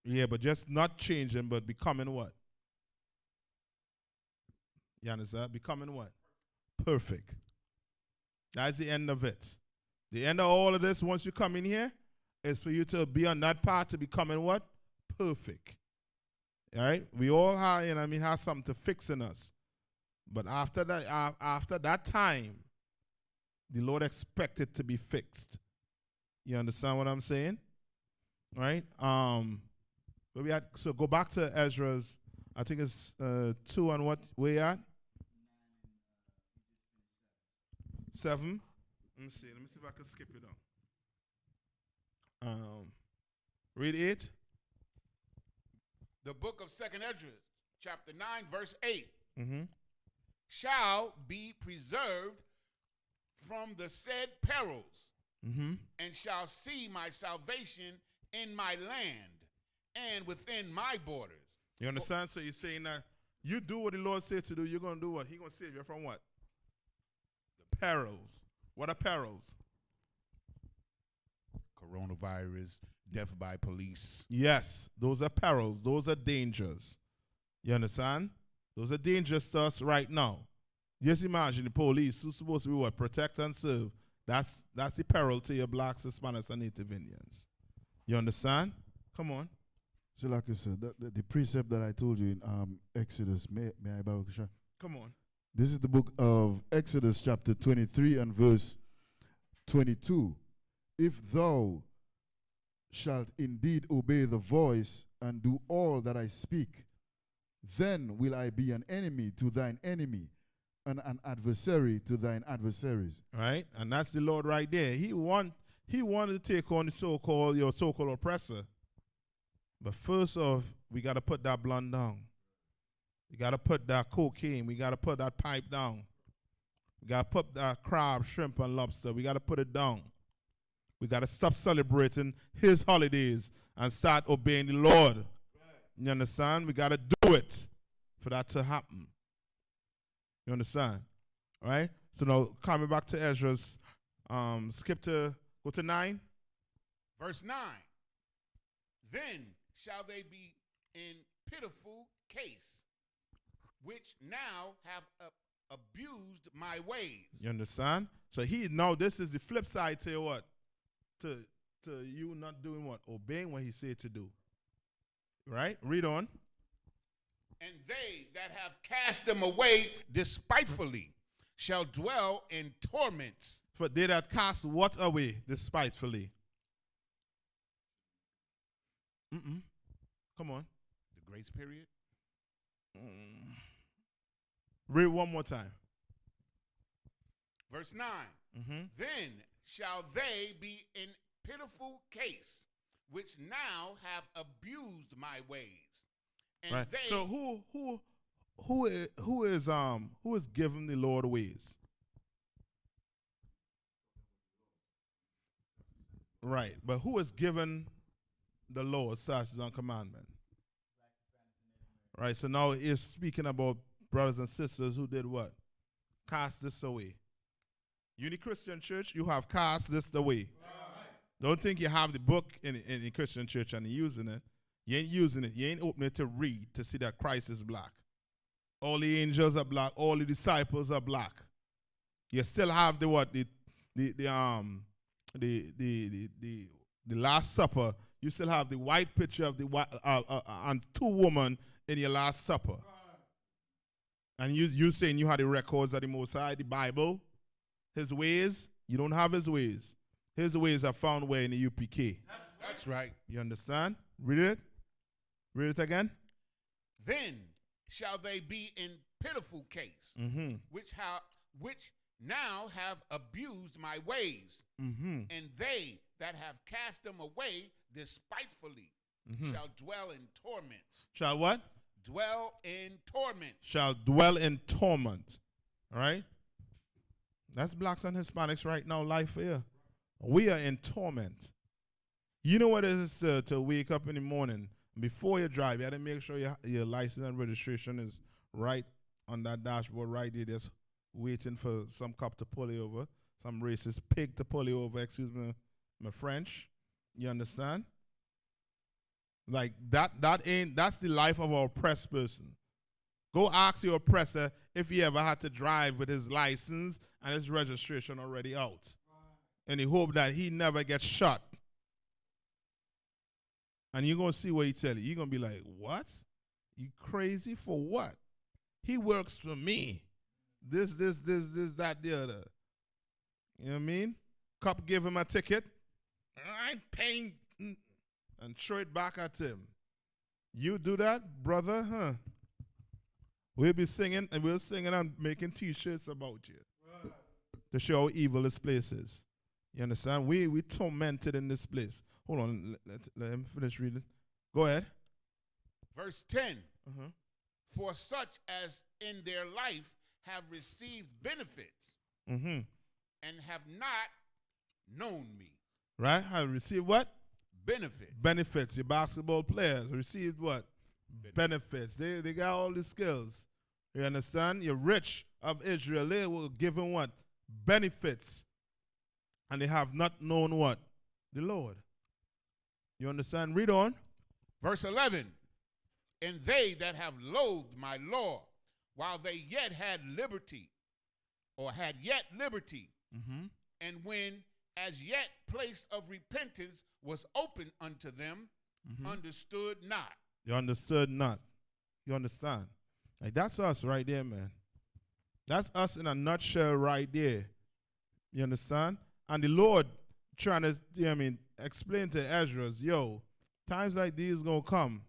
Yeah, but just not changing, but becoming what? You understand? Becoming what? Perfect. That's the end of it. The end of all of this, once you come in here, is for you to be on that path to becoming what? Perfect. All right? We all have, you know what I mean, have something to fix in us. But after that time, the Lord expects it to be fixed. You understand what I'm saying? All right? So go back to Ezra's, I think it's 2 and what? Where you at? 7. Let me see if I can skip it down. Read 8. The book of 2nd Ezra, chapter 9, verse 8. Mm-hmm. Shall be preserved from the said perils, and shall see my salvation in my land and within my borders. You understand? So you're saying that you do what the Lord said to do, you're going to do what? He's going to save you from what? The perils. What are perils? Coronavirus, death by police. Yes, those are perils. Those are dangers. You understand? Those are dangerous to us right now. Just imagine the police who's supposed to be what? Protect and serve. That's the peril to your blacks, Hispanics, and Native Indians. You understand? Come on. So like I said, the precept that I told you in Exodus, may I borrow? Come on. This is the book of Exodus chapter 23 and verse 22. If thou shalt indeed obey the voice and do all that I speak, then will I be an enemy to thine enemy and an adversary to thine adversaries. Right? And that's the Lord right there. He wanted to take on your so-called oppressor. But first off, we got to put that blunt down. We got to put that cocaine. We got to put that pipe down. We got to put that crab, shrimp, and lobster. We got to put it down. We got to stop celebrating his holidays and start obeying the Lord. Right. You understand? We got to do it for that to happen. You understand? All right? So now, coming back to Ezra's, go to 9. Verse 9. Then shall they be in pitiful case, which now have abused my ways. You understand? So this is the flip side to what? To to you not doing what? Obeying what he said to do. Right? Read on. And they that have cast them away despitefully shall dwell in torments. For they that cast what away despitefully? Come on. The grace period. Read one more time. Verse 9. Then shall they be in pitiful case, which now have abused my ways. And Right. they, So who is giving the Lord ways? Right. But who is given the law, statutes, and commandment? Right. So now it's speaking about brothers and sisters who did what? Cast this away. Uni Christian Church, you have cast this away. Right. Don't think you have the book in the Christian church and you're using it. You ain't using it. You ain't opening it to read to see that Christ is black. All the angels are black. All the disciples are black. You still have the what? The Last Supper. You still have the white picture of the and two women in your Last Supper. And you saying you had the records of the Most High, the Bible, his ways. You don't have his ways. His ways are found where in the UPK. That's right. You understand? Read it. Read it again. Then shall they be in pitiful case, which now have abused my ways, and they that have cast them away despitefully shall dwell in torment. Shall what? Dwell in torment. Shall dwell in torment. All right? That's blacks and Hispanics right now, life here. We are in torment. You know what it is to wake up in the morning. Before you drive, you have to make sure your license and registration is right on that dashboard right there. Just waiting for some cop to pull you over, some racist pig to pull you over, excuse me, my French. You understand? Like that's the life of an oppressed person. Go ask your oppressor if he ever had to drive with his license and his registration already out. And he hope that he never gets shot. And you're going to see what he tell you. You're going to be like, what? You crazy for what? He works for me. This, that, the other. You know what I mean? Cop gave him a ticket. I ain't paying. And throw it back at him. You do that, brother, huh? We'll be singing, and we're singing and making T-shirts about you. Right. To show how evil this place is. You understand? We tormented in this place. Hold on, let him finish reading. Go ahead. Verse 10. For such as in their life have received benefits and have not known me. Right? Have received what? Benefits. Benefits. Your basketball players received what? Benefits. They got all the skills. You understand? You're rich of Israel. They were given what? Benefits. And they have not known what? The Lord. You understand? Read on. Verse 11. And they that have loathed my law, while they yet had liberty, or had yet liberty, and when as yet place of repentance was open unto them, understood not. You understood not. You understand? Like that's us right there, man. That's us in a nutshell right there. You understand? And the Lord trying to, explain to Ezra, yo, times like these gonna come.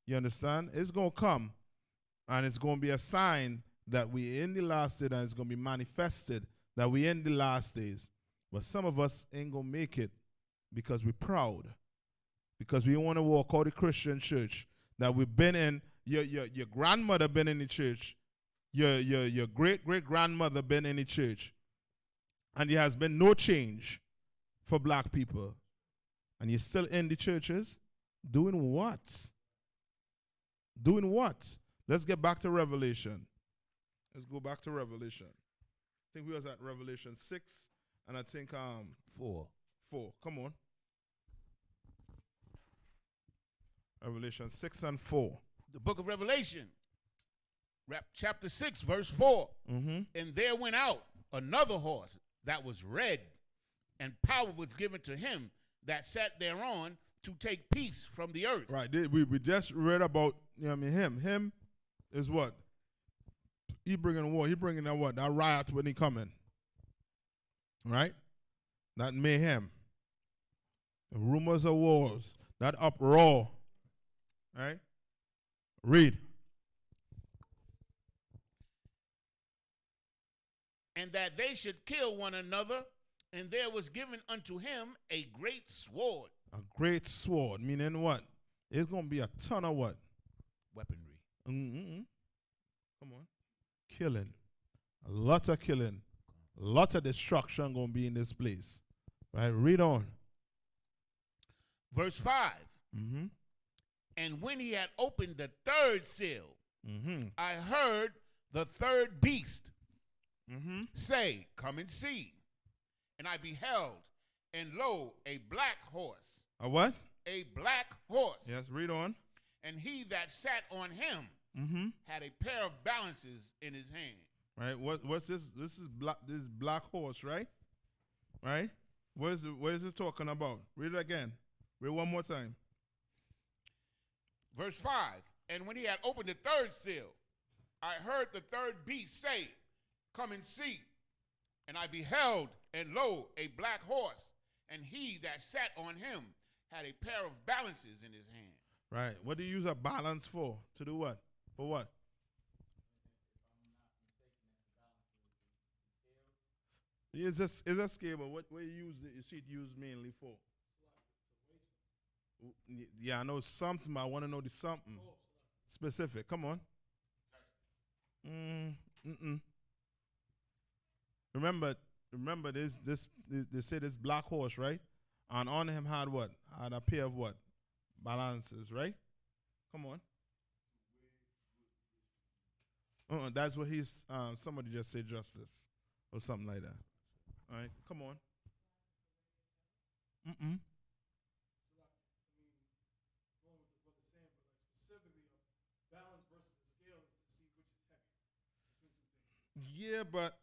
You understand? It's gonna come. And it's gonna be a sign that we in the last days, and it's gonna be manifested that we in the last days. But some of us ain't gonna make it because we're proud. Because we want to walk out the Christian church that we've been in. Your grandmother been in the church. Your great-great-grandmother been in the church. And there has been no change for black people. And you're still in the churches doing what? Doing what? Let's get back to Revelation. Let's go back to Revelation. I think we was at Revelation 6, and I think 4. Come on. Revelation 6 and 4. The book of Revelation, chapter 6, verse 4. And there went out another horse that was red, and power was given to him that sat thereon to take peace from the earth. Right. We just read about, him. Him is what? He bringing war. He bringing that what? That riot when he coming. Right? That mayhem. The rumors of wars. That uproar. Right? Read. And that they should kill one another, and there was given unto him a great sword. A great sword, meaning what? It's going to be a ton of what? Weaponry. Come on. Killing. A lot of killing. A lot of destruction going to be in this place. Right? Read on. Verse 5. And when he had opened the third seal, I heard the third beast say, come and see. And I beheld, and lo, a black horse. A what? A black horse. Yes, read on. And he that sat on him had a pair of balances in his hand. Right. What's this? This is black horse, right? Right. What is it talking about? Read it again. Read one more time. Verse 5. And when he had opened the third seal, I heard the third beast say, come and see. And I beheld, and lo, a black horse, and he that sat on him had a pair of balances in his hand. Right. What do you use a balance for? To do what? For what? It's a scale, but what you see it used mainly for? Yeah, I know something, but I want to know the something specific. Come on. Remember this they say this black horse, right? And on him had what? Had a pair of what? Balances, right? Come on. That's what he's somebody just said justice or something like that. All right, come on. Yeah, but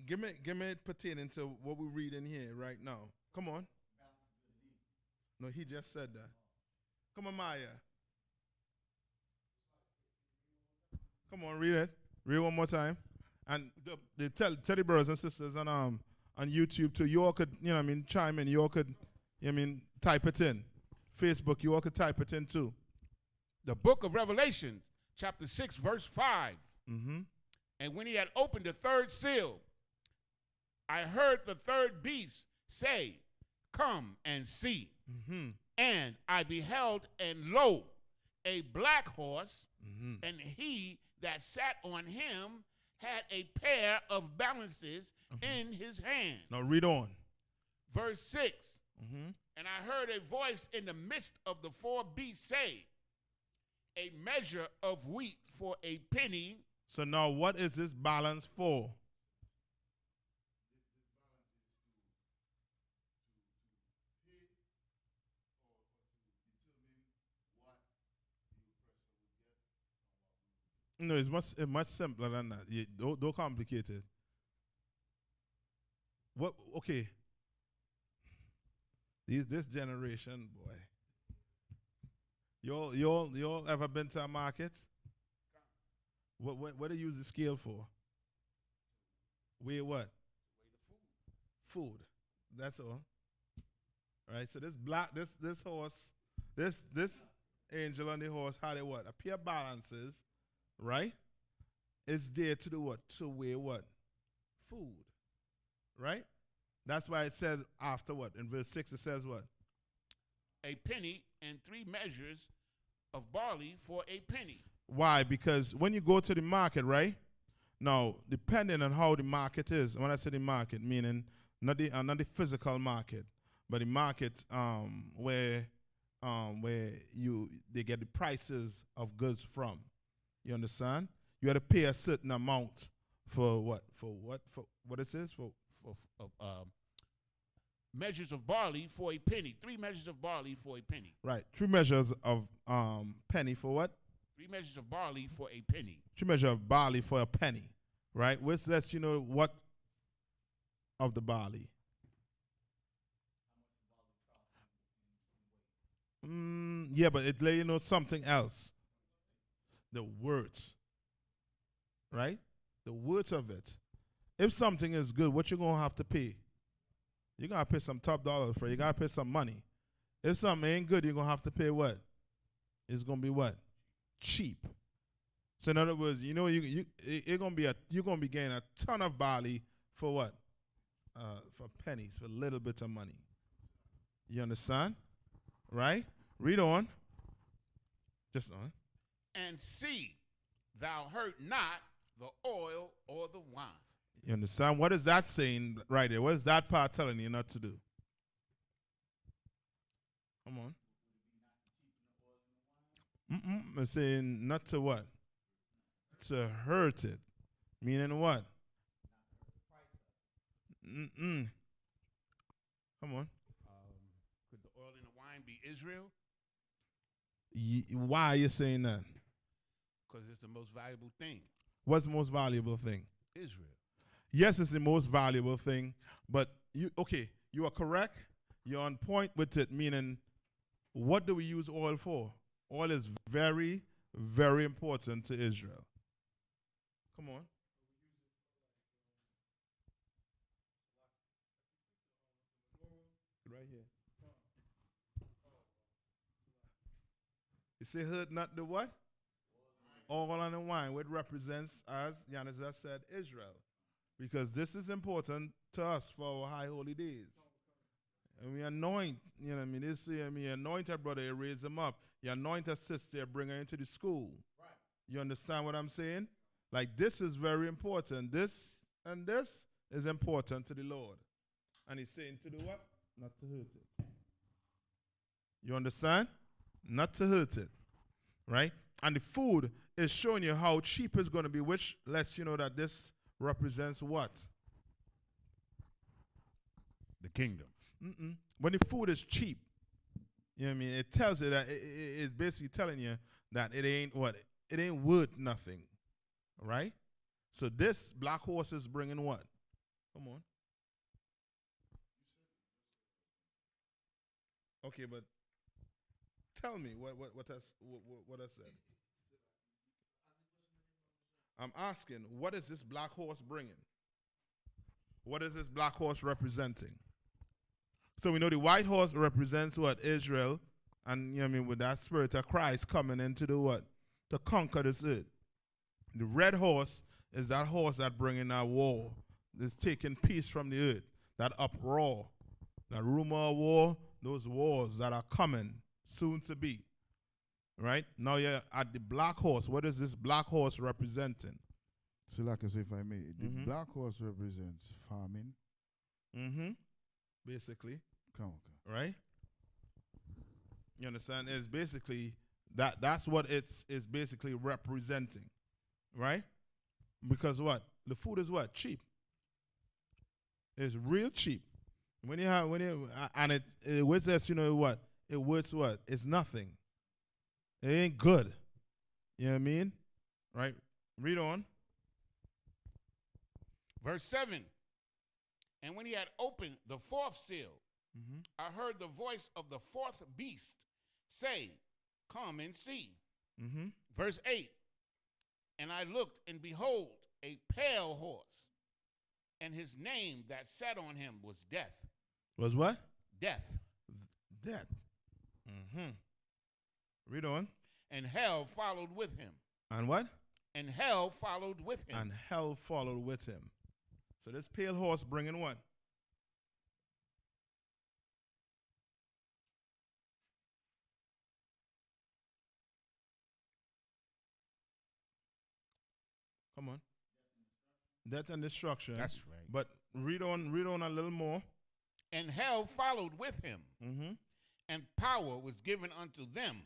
give me it pertaining to what we read in here right now. Come on. No, he just said that. Come on, Maya. Come on, read it. Read one more time. And tell the brothers and sisters on YouTube too. You all could, chime in. You all could, type it in. Facebook, you all could type it in too. The book of Revelation, chapter 6, verse 5. And when he had opened the third seal, I heard the third beast say, come and see. And I beheld, and lo, a black horse, and he that sat on him had a pair of balances in his hand. Now read on. Verse 6. And I heard a voice in the midst of the four beasts say, a measure of wheat for a penny. So now what is this balance for? No, it's much simpler than that. Don't complicate it. What? Okay. This generation, boy. Y'all ever been to a market? What do you use the scale for? Weigh what? Weigh the food. That's all. Right. So this horse, this angel on the horse had a what? A pair of balances. Right? It's there to do what? To weigh what? Food. Right? That's why it says after what? In verse 6 it says what? A penny and 3 measures of barley for a penny. Why? Because when you go to the market, right? Now, depending on how the market is, when I say the market, meaning not the physical market, but the market where they get the prices of goods from. You understand? You have to pay a certain amount for what? For what it says? For measures of barley for a penny. 3 measures of barley for a penny. Right. 3 measures of penny for what? 3 measures of barley for a penny. 3 measures of barley for a penny. Right? Which lets you know what of the barley. Yeah, but it let you know something else. The words. Right? The words of it. If something is good, what you going to have to pay? You're going to pay some top dollars for it. You got to pay some money. If something ain't good, you're going to have to pay what? It's going to be what? Cheap. So in other words, you're going to be getting a ton of barley for what? For pennies, for little bits of money. You understand? Right? Read on. Just on. And see, thou hurt not the oil or the wine. You understand? What is that saying right there? What is that part telling you not to do? Come on. It's saying not to what? To hurt it. Meaning what? Come on. Could the oil and the wine be Israel? Why are you saying that? Because it's the most valuable thing. What's the most valuable thing? Israel. Yes, it's the most valuable thing, but you are correct. You're on point with it, meaning what do we use oil for? Oil is very, very important to Israel. Come on. Right here. You say hurt not the what? Oil and the wine, what represents, as Yanis just said, Israel. Because this is important to us for our high holy days. And we anoint, you know what I mean? This year, you anoint a brother, you raise him up. You anoint a sister, you bring her into the school. Right. You understand what I'm saying? Like, this is very important. This and this is important to the Lord. And he's saying to do what? Not to hurt it. You understand? Not to hurt it. Right? And the food is showing you how cheap it's going to be, which lets you know that this represents what? The kingdom. When the food is cheap, you know what I mean? It tells you that it's basically telling you that it ain't what? It ain't worth nothing. Right? So this black horse is bringing what? Come on. Okay, but tell me what I said. I'm asking, what is this black horse bringing? What is this black horse representing? So we know the white horse represents what? Israel. And you know what I mean, with that spirit of Christ coming into the what? To conquer this earth. The red horse is that horse that bringing that war. That's taking peace from the earth. That uproar. That rumor of war. Those wars that are coming soon to be. Right? Now you're at the black horse. What is this black horse representing? So like I say, if I may, the black horse represents farming. Basically. Come on. Right? You understand? It's basically that's what it's basically representing. Right? Because what? The food is what? Cheap. It's real cheap. And it with us, you know what? It worth what? It's nothing. It ain't good. You know what I mean? Right? Read on. Verse 7. And when he had opened the fourth seal, I heard the voice of the fourth beast say, come and see. Verse 8. And I looked, and behold, a pale horse, and his name that sat on him was Death. Was what? Death. Death. Read on. And hell followed with him. And what? And hell followed with him. And hell followed with him. So this pale horse bringing what? Come on. Death and destruction. That's right. But read on a little more. And hell followed with him. And power was given unto them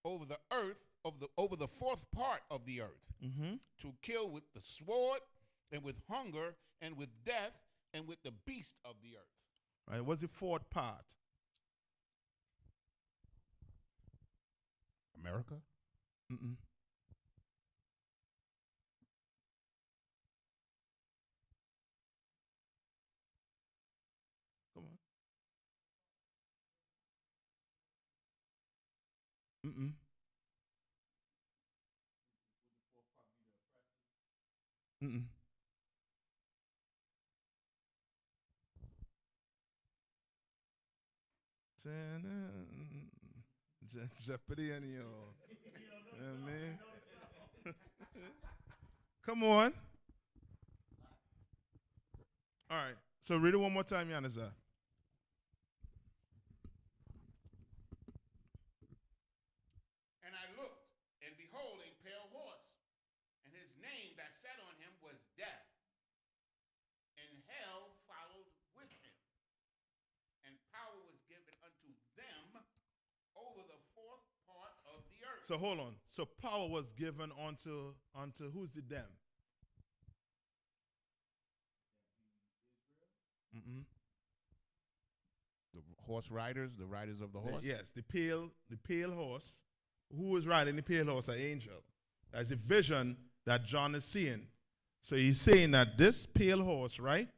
over the earth, over the fourth part of the earth, to kill with the sword, and with hunger, and with death, and with the beast of the earth. Right. What's the fourth part? America? Come on. Mm-mm. Mm-mm. Jeopardy and you. You know what I mean? Come on. All right. So read it one more time, Yanisa. And I looked, and behold, a pale horse, and his name that sat on him was Death. And hell followed with him. And power was given unto them over the fourth part of the earth. So hold on. So power was given unto who's the them? Mm-mm. The horse riders, the riders of the horse? Yes, the pale horse. Who is riding the pale horse? An angel. That's a vision that John is seeing. So he's saying that this pale horse, right?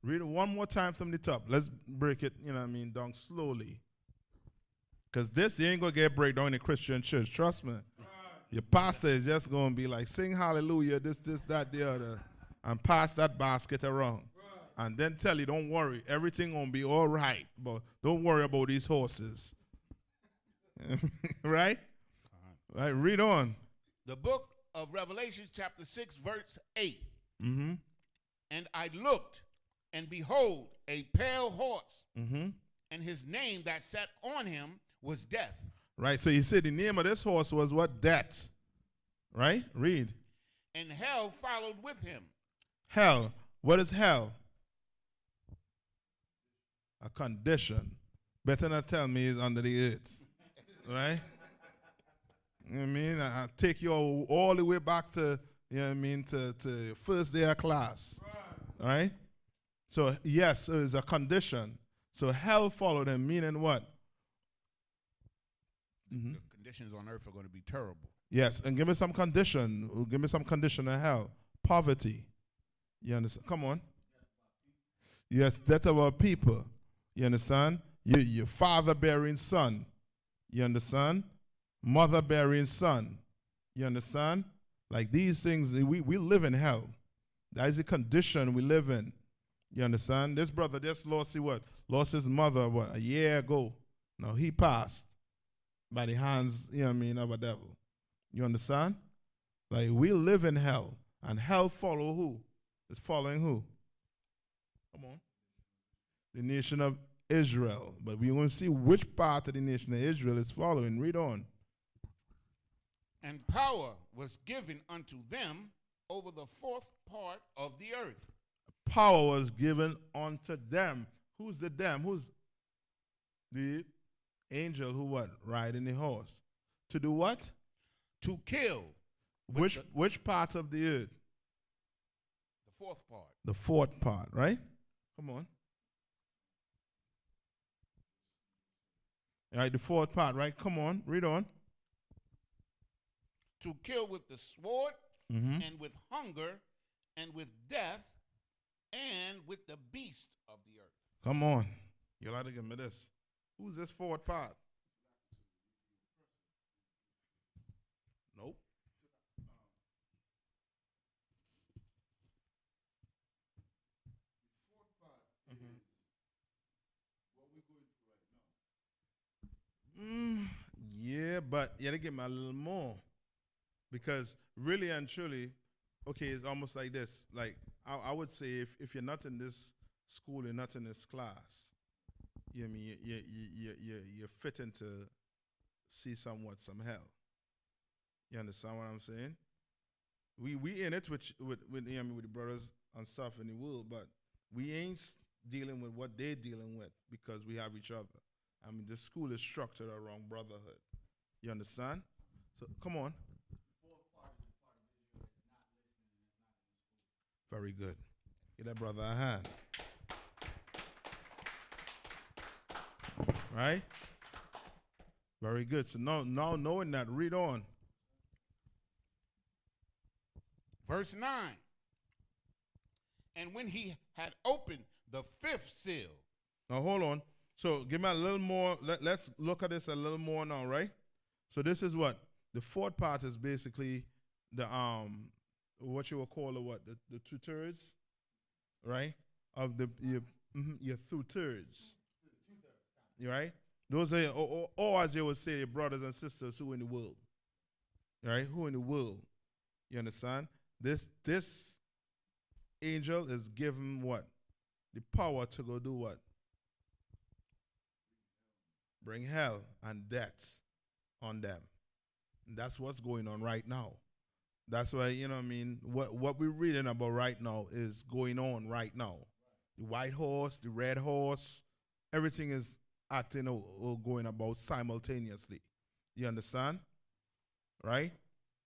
Read it one more time from the top. Let's break it, you know what I mean, down slowly. Because this, you ain't going to get break down in a Christian church. Trust me. Your pastor is just going to be like, sing hallelujah, this, that, the other, and pass that basket around. And then tell you, don't worry, everything going to be all right. But don't worry about these horses. Right? Right, read on. The book of Revelation, chapter 6, verse 8. Mm-hmm. And I looked, and behold, a pale horse, Mm-hmm. and his name that sat on him was Death. Right, so he said the name of this horse was what? Death. Right? Read. And hell followed with him. Hell. What is hell? A condition. Better not tell me it's under the earth. Right? You know what I mean? I'll take you all the way back to, you know what I mean, to first day of class. Right? So, yes, it's a condition. So hell followed him, meaning what? Mm-hmm. The conditions on earth are going to be terrible. Yes, and give me some condition. Give me some condition of hell. Poverty. You understand? Come on. Yes, death of our people. You understand? Your father bearing son. You understand? Mother bearing son. You understand? Like these things, we live in hell. That is the condition we live in. You understand? This brother just lost his mother, a year ago. Now he passed by the hands, you know what I mean, of a devil. You understand? Like we live in hell. And hell follow who? It's following who? Come on. The nation of Israel. But we want to see which part of the nation of Israel is following. Read on. And power was given unto them over the fourth part of the earth. Power was given unto them. Who's the them? Who's the angel who what? Riding the horse. To do what? To kill. Which part of the earth? The fourth part. The fourth part, right? Come on. All right, the fourth part, right? Come on, read on. To kill with the sword, Mm-hmm. and with hunger, and with death, and with the beast of the earth. Come on. You'll have to give me this. Who's this fourth part? Nope. Yeah, but you gotta give me a little more. Because really and truly, okay, it's almost like this. Like, I would say if you're not in this school, you're not in this class, you know what I mean, you're fitting to see some hell. You understand what I'm saying? We in it with you know what I mean, with the brothers and stuff in the world, but we ain't dealing with what they're dealing with because we have each other. I mean, the school is structured around brotherhood. You understand? So come on. Very good. Give that brother a hand. Right? Very good. So now knowing that, read on. Verse 9. And when he had opened the fifth seal. Now hold on. So give me a little more. Let's look at this a little more now, right? So this is what the fourth part is basically the what you will call the 2/3, right? Of your 2/3. You right? Those are or as you would say, your brothers and sisters who in the world. Right? Who in the world? You understand? This angel is given what? The power to go do what? Bring hell and death on them. And that's what's going on right now. That's why, you know what I mean, what we're reading about right now is going on right now. The white horse, the red horse, everything is acting or going about simultaneously. You understand? Right?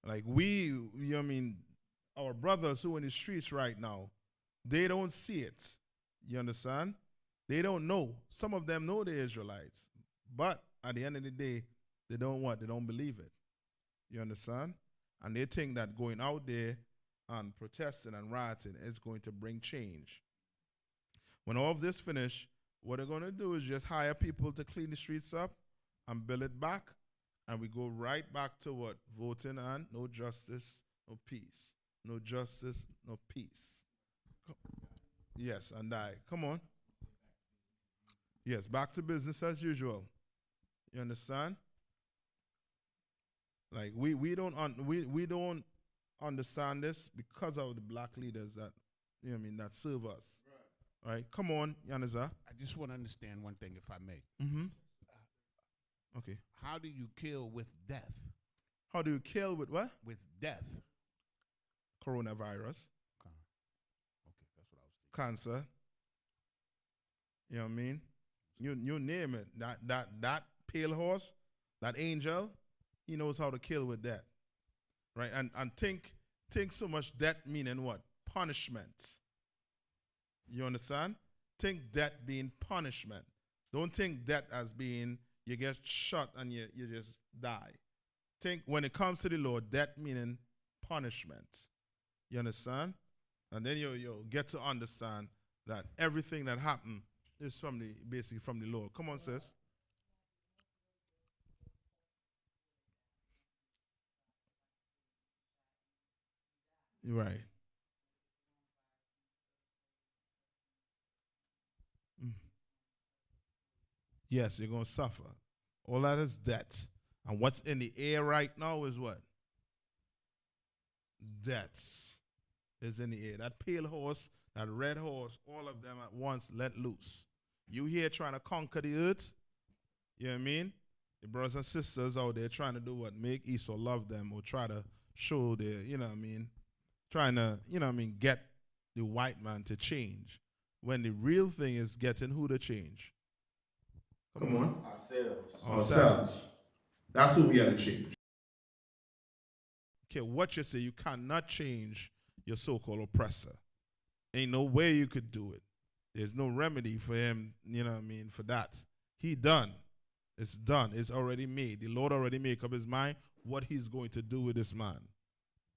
Like you know what I mean, our brothers who are in the streets right now, they don't see it. You understand? They don't know. Some of them know the Israelites. But at the end of the day, they don't what? They don't believe it. You understand? And they think that going out there and protesting and rioting is going to bring change. When all of this finish, what they're going to do is just hire people to clean the streets up and build it back. And we go right back to what? Voting and no justice, no peace. No justice, no peace. Yes, and I. Come on. Yes, back to business as usual. You understand? Like we don't understand this because of the black leaders that you know what I mean that serve us. Right? Come on, Yanaza. I just want to understand one thing, if I may. Mm-hmm. Okay. How do you kill with death? How do you kill with what? With death. Coronavirus. Okay, that's what I was thinking. Cancer. You know what I mean? You name it. That pale horse, that angel, he knows how to kill with that. Right? And think so much death meaning what? Punishment. You understand? Think death being punishment. Don't think death as being you get shot and you just die. Think when it comes to the Lord, death meaning punishment. You understand? And then you get to understand that everything that happened is basically from the Lord. Come on, sis. Right. Mm. Yes, you're going to suffer. All that is death. And what's in the air right now is what? Death is in the air. That pale horse, that red horse, all of them at once let loose. You here trying to conquer the earth? You know what I mean? The brothers and sisters out there trying to do what? Make Esau love them or try to show their, you know what I mean? Trying to, you know what I mean, get the white man to change. When the real thing is getting who to change. Come on. Ourselves. That's who we got to change. Okay, what you say, you cannot change your so-called oppressor. Ain't no way you could do it. There's no remedy for him, you know what I mean, for that. He done. It's done. It's already made. The Lord already made up his mind what he's going to do with this man.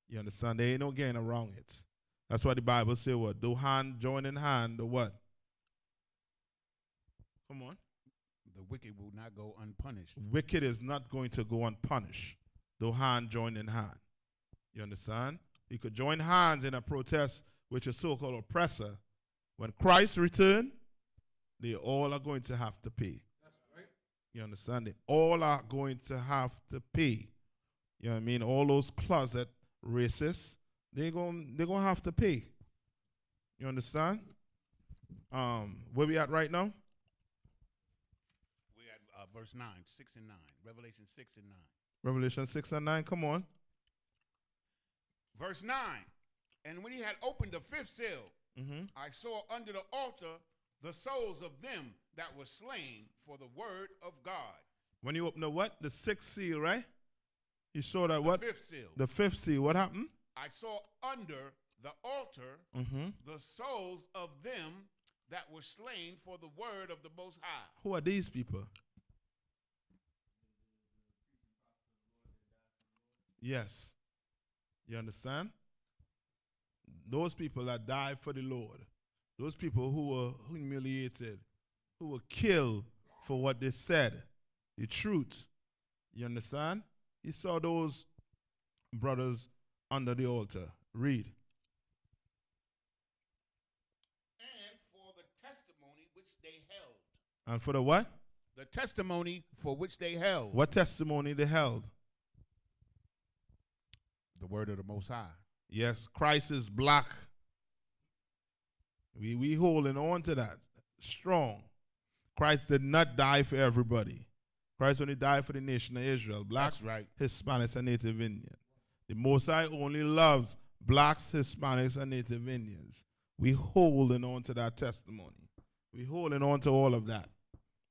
You understand? There ain't no getting around it. That's why the Bible say what? Do hand join in hand or what? Come on. The wicked will not go unpunished. Wicked is not going to go unpunished. Do hand join in hand. You understand? You could join hands in a protest with your so-called oppressor. When Christ return, they all are going to have to pay. That's right. You understand? They all are going to have to pay. You know what I mean? All those closet racists, they're gonna have to pay. You understand? Where we at right now? We're at verse 9, 6 and 9. Revelation 6 and 9. Revelation 6 and 9, come on. Verse 9. And when he had opened the fifth seal, I saw under the altar the souls of them that were slain for the word of God. When you open the what? The sixth seal, right? You saw that what? The fifth seal. The fifth seal. What happened? I saw under the altar the souls of them that were slain for the word of the Most High. Who are these people? Yes. You understand? Those people that died for the Lord. Those people who were humiliated, who were killed for what they said. The truth. You understand? He saw those brothers under the altar. Read. And for the testimony which they held. And for the what? The testimony for which they held. What testimony they held? The word of the Most High. Yes, Christ is black. We holding on to that strong. Christ did not die for everybody. Christ only died for the nation of Israel. Blacks, That's right. Hispanics, and Native Indians. The Most High only loves blacks, Hispanics, and Native Indians. We holding on to that testimony. We holding on to all of that.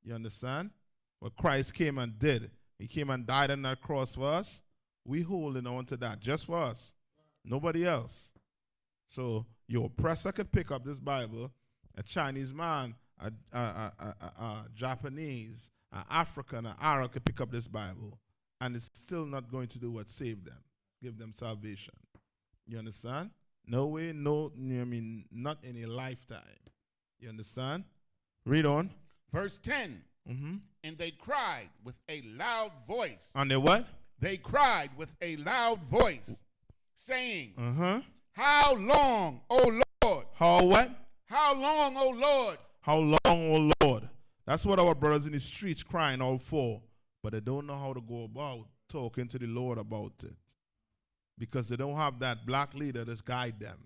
You understand? What Christ came and did. He came and died on that cross for us. We holding on to that just for us. Nobody else. So your oppressor could pick up this Bible. A Chinese man, a Japanese, an African, an Arab could pick up this Bible, and it's still not going to do what saved them, give them salvation. You understand? No way, no, I mean, not in a lifetime. You understand? Read on. Verse 10. Mm-hmm. And they cried with a loud voice. And they what? They cried with a loud voice, saying, How long, O Lord? How what? How long, O Lord? How long, O Lord? That's what our brothers in the streets crying out for. But they don't know how to go about talking to the Lord about it. Because they don't have that black leader to guide them.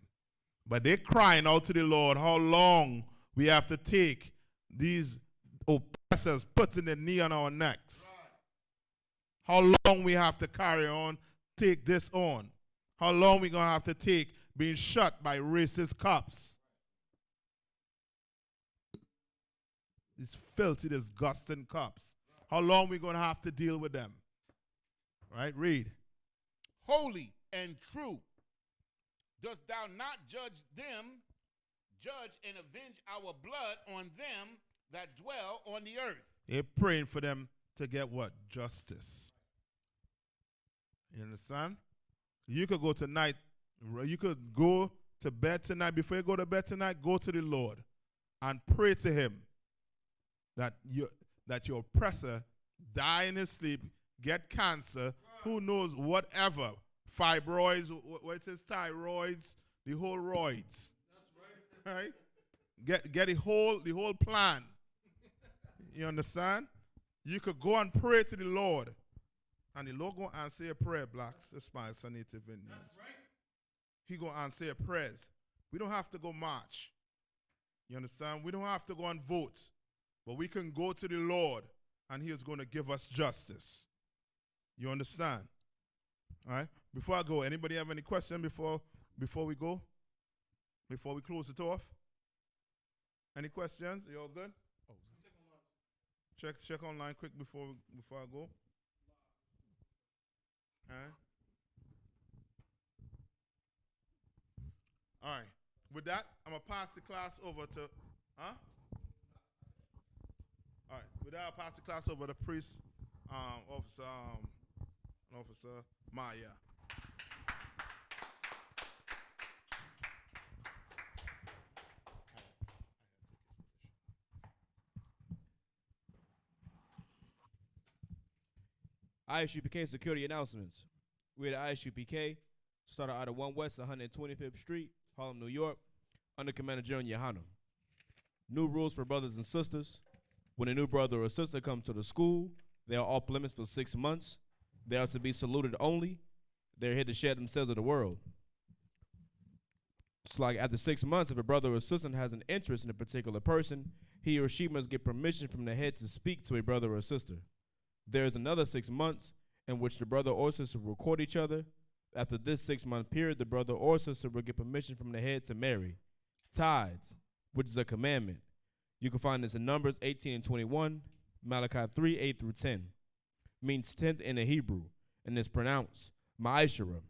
But they're crying out to the Lord, how long we have to take these oppressors putting the knee on our necks. How long we have to carry on, take this on. How long we going to have to take being shot by racist cops. These filthy, disgusting cops. How long we going to have to deal with them? Right? Read. Holy and true, dost thou not judge them, judge and avenge our blood on them that dwell on the earth? They're praying for them to get what? Justice. You understand? You could go tonight, you could go to bed tonight. Before you go to bed tonight, go to the Lord and pray to him that your oppressor die in his sleep, get cancer, who knows, whatever, fibroids, what is thyroids, the whole roids. That's right. Right? Get the whole plan. You understand? You could go and pray to the Lord. And the Lord going to answer your prayer, blacks, Hispanics, and Native Indians. That's right. He going to answer your prayers. We don't have to go march. You understand? We don't have to go and vote. But we can go to the Lord, and he is going to give us justice. You understand? All right? Before I go, anybody have any question before we go? Before we close it off? Any questions? You all good? Oh. Check online quick before I go. All right. With that, I'm going to pass the class over to, All right. With that, I'll pass the class over to priest, Officer Maya. I.S.U.P.K. security announcements. We're the I.S.U.P.K. Started out of 1 West 125th Street, Harlem, New York, under Commander General YAHANNA. New rules for brothers and sisters. When a new brother or sister comes to the school, they are off limits for 6 months. They are to be saluted only. They're here to share themselves with the world. It's like after 6 months, if a brother or sister has an interest in a particular person, he or she must get permission from the head to speak to a brother or sister. There is another 6 months in which the brother or sister will court each other. After this 6-month period, the brother or sister will get permission from the head to marry. Tithes, which is a commandment. You can find this in Numbers 18 and 21, Malachi 3, 8 through 10. Means tenth in the Hebrew, and is pronounced ma'ashara.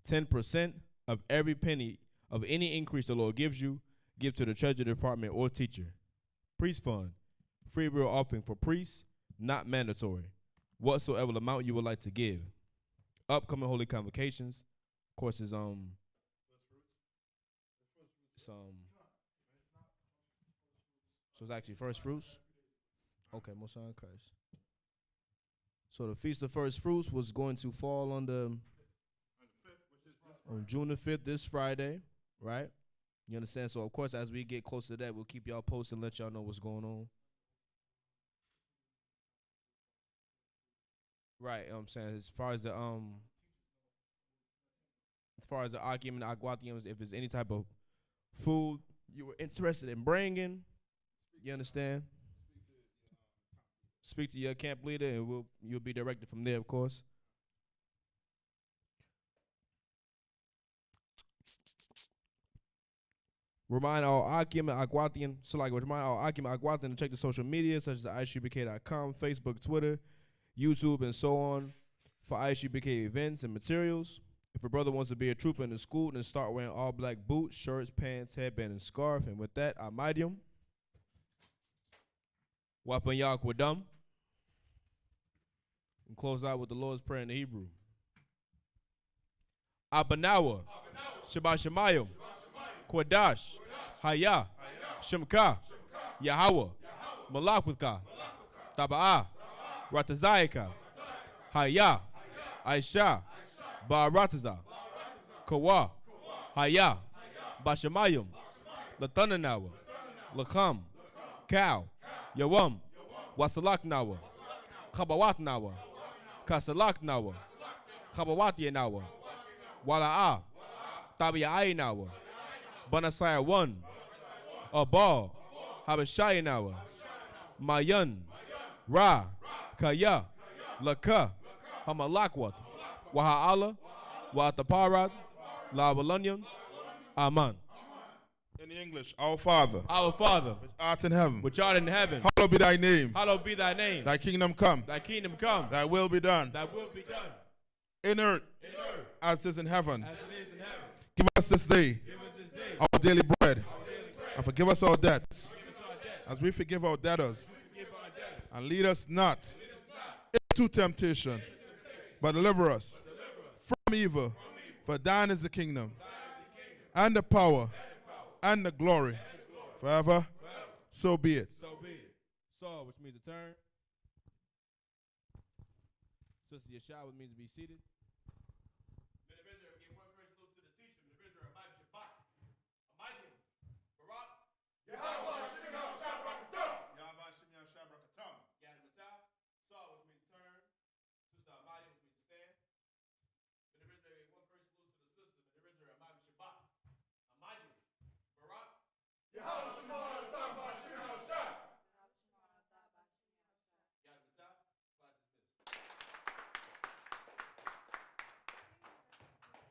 10% of every penny of any increase the Lord gives you, give to the treasury department or teacher. Priest fund, free will offering for priests, not mandatory. Whatsoever amount you would like to give. Upcoming holy convocations, of course, is so it's actually first fruits. Okay, Most High in Christ. So the Feast of First Fruits was going to fall on June the 5th, this Friday, right? You understand? So, of course, as we get closer to that, we'll keep y'all posted and let y'all know what's going on. Right, I'm saying as far as the Akim and Aguatiums, if there's any type of food you were interested in bringing, you understand? Speak to your camp leader, and you'll be directed from there, of course. Remind our Akim and Aguatian, to check the social media such as I.S.U.P.K.com, Facebook, Twitter, YouTube, and so on for I.S.U.P.K. events and materials. If a brother wants to be a trooper in the school, then start wearing all black boots, shirts, pants, headband, and scarf. And with that, Amidium. Wapan Yakwadam. And close out with the Lord's Prayer in the Hebrew. Abanawa. Shabbat Shemayim. Kwadash. Haya. Shemka. Yahweh. Malakwika. Taba'ah. Ratazayika. Haya. Aisha. Ba'arataza. Kawa. Haya. Bashamayim. Latananawa. Lakam. Cow. Yawam. Wasalaknawa. Kabawatnawa. Kasalaknawa. Kabawatianawa. Wala'a. Tabi'ainawa. Banasaya 1. Abal. Habashayanawa. Mayan. Ra. Kaya. Laka. Hamalakwath. Waha'ala. Wa'ataparad. La'abalanyam. Aman. In the English, our Father. Our Father. Which art in heaven. Which art in heaven. Hallowed be thy name. Hallowed be thy name. Thy kingdom come. Thy kingdom come. Thy will be done. Thy will be done. In earth. As it is in heaven. As it is in heaven. Give us this day. Give us this day. Our daily bread. And forgive us our debts. As we forgive our debtors. And lead us not into temptation, but deliver us from evil. For thine is the kingdom, and the power, and the glory, forever. So be it. So be it. So, which means to turn. Sister Yeshua, which means to be seated.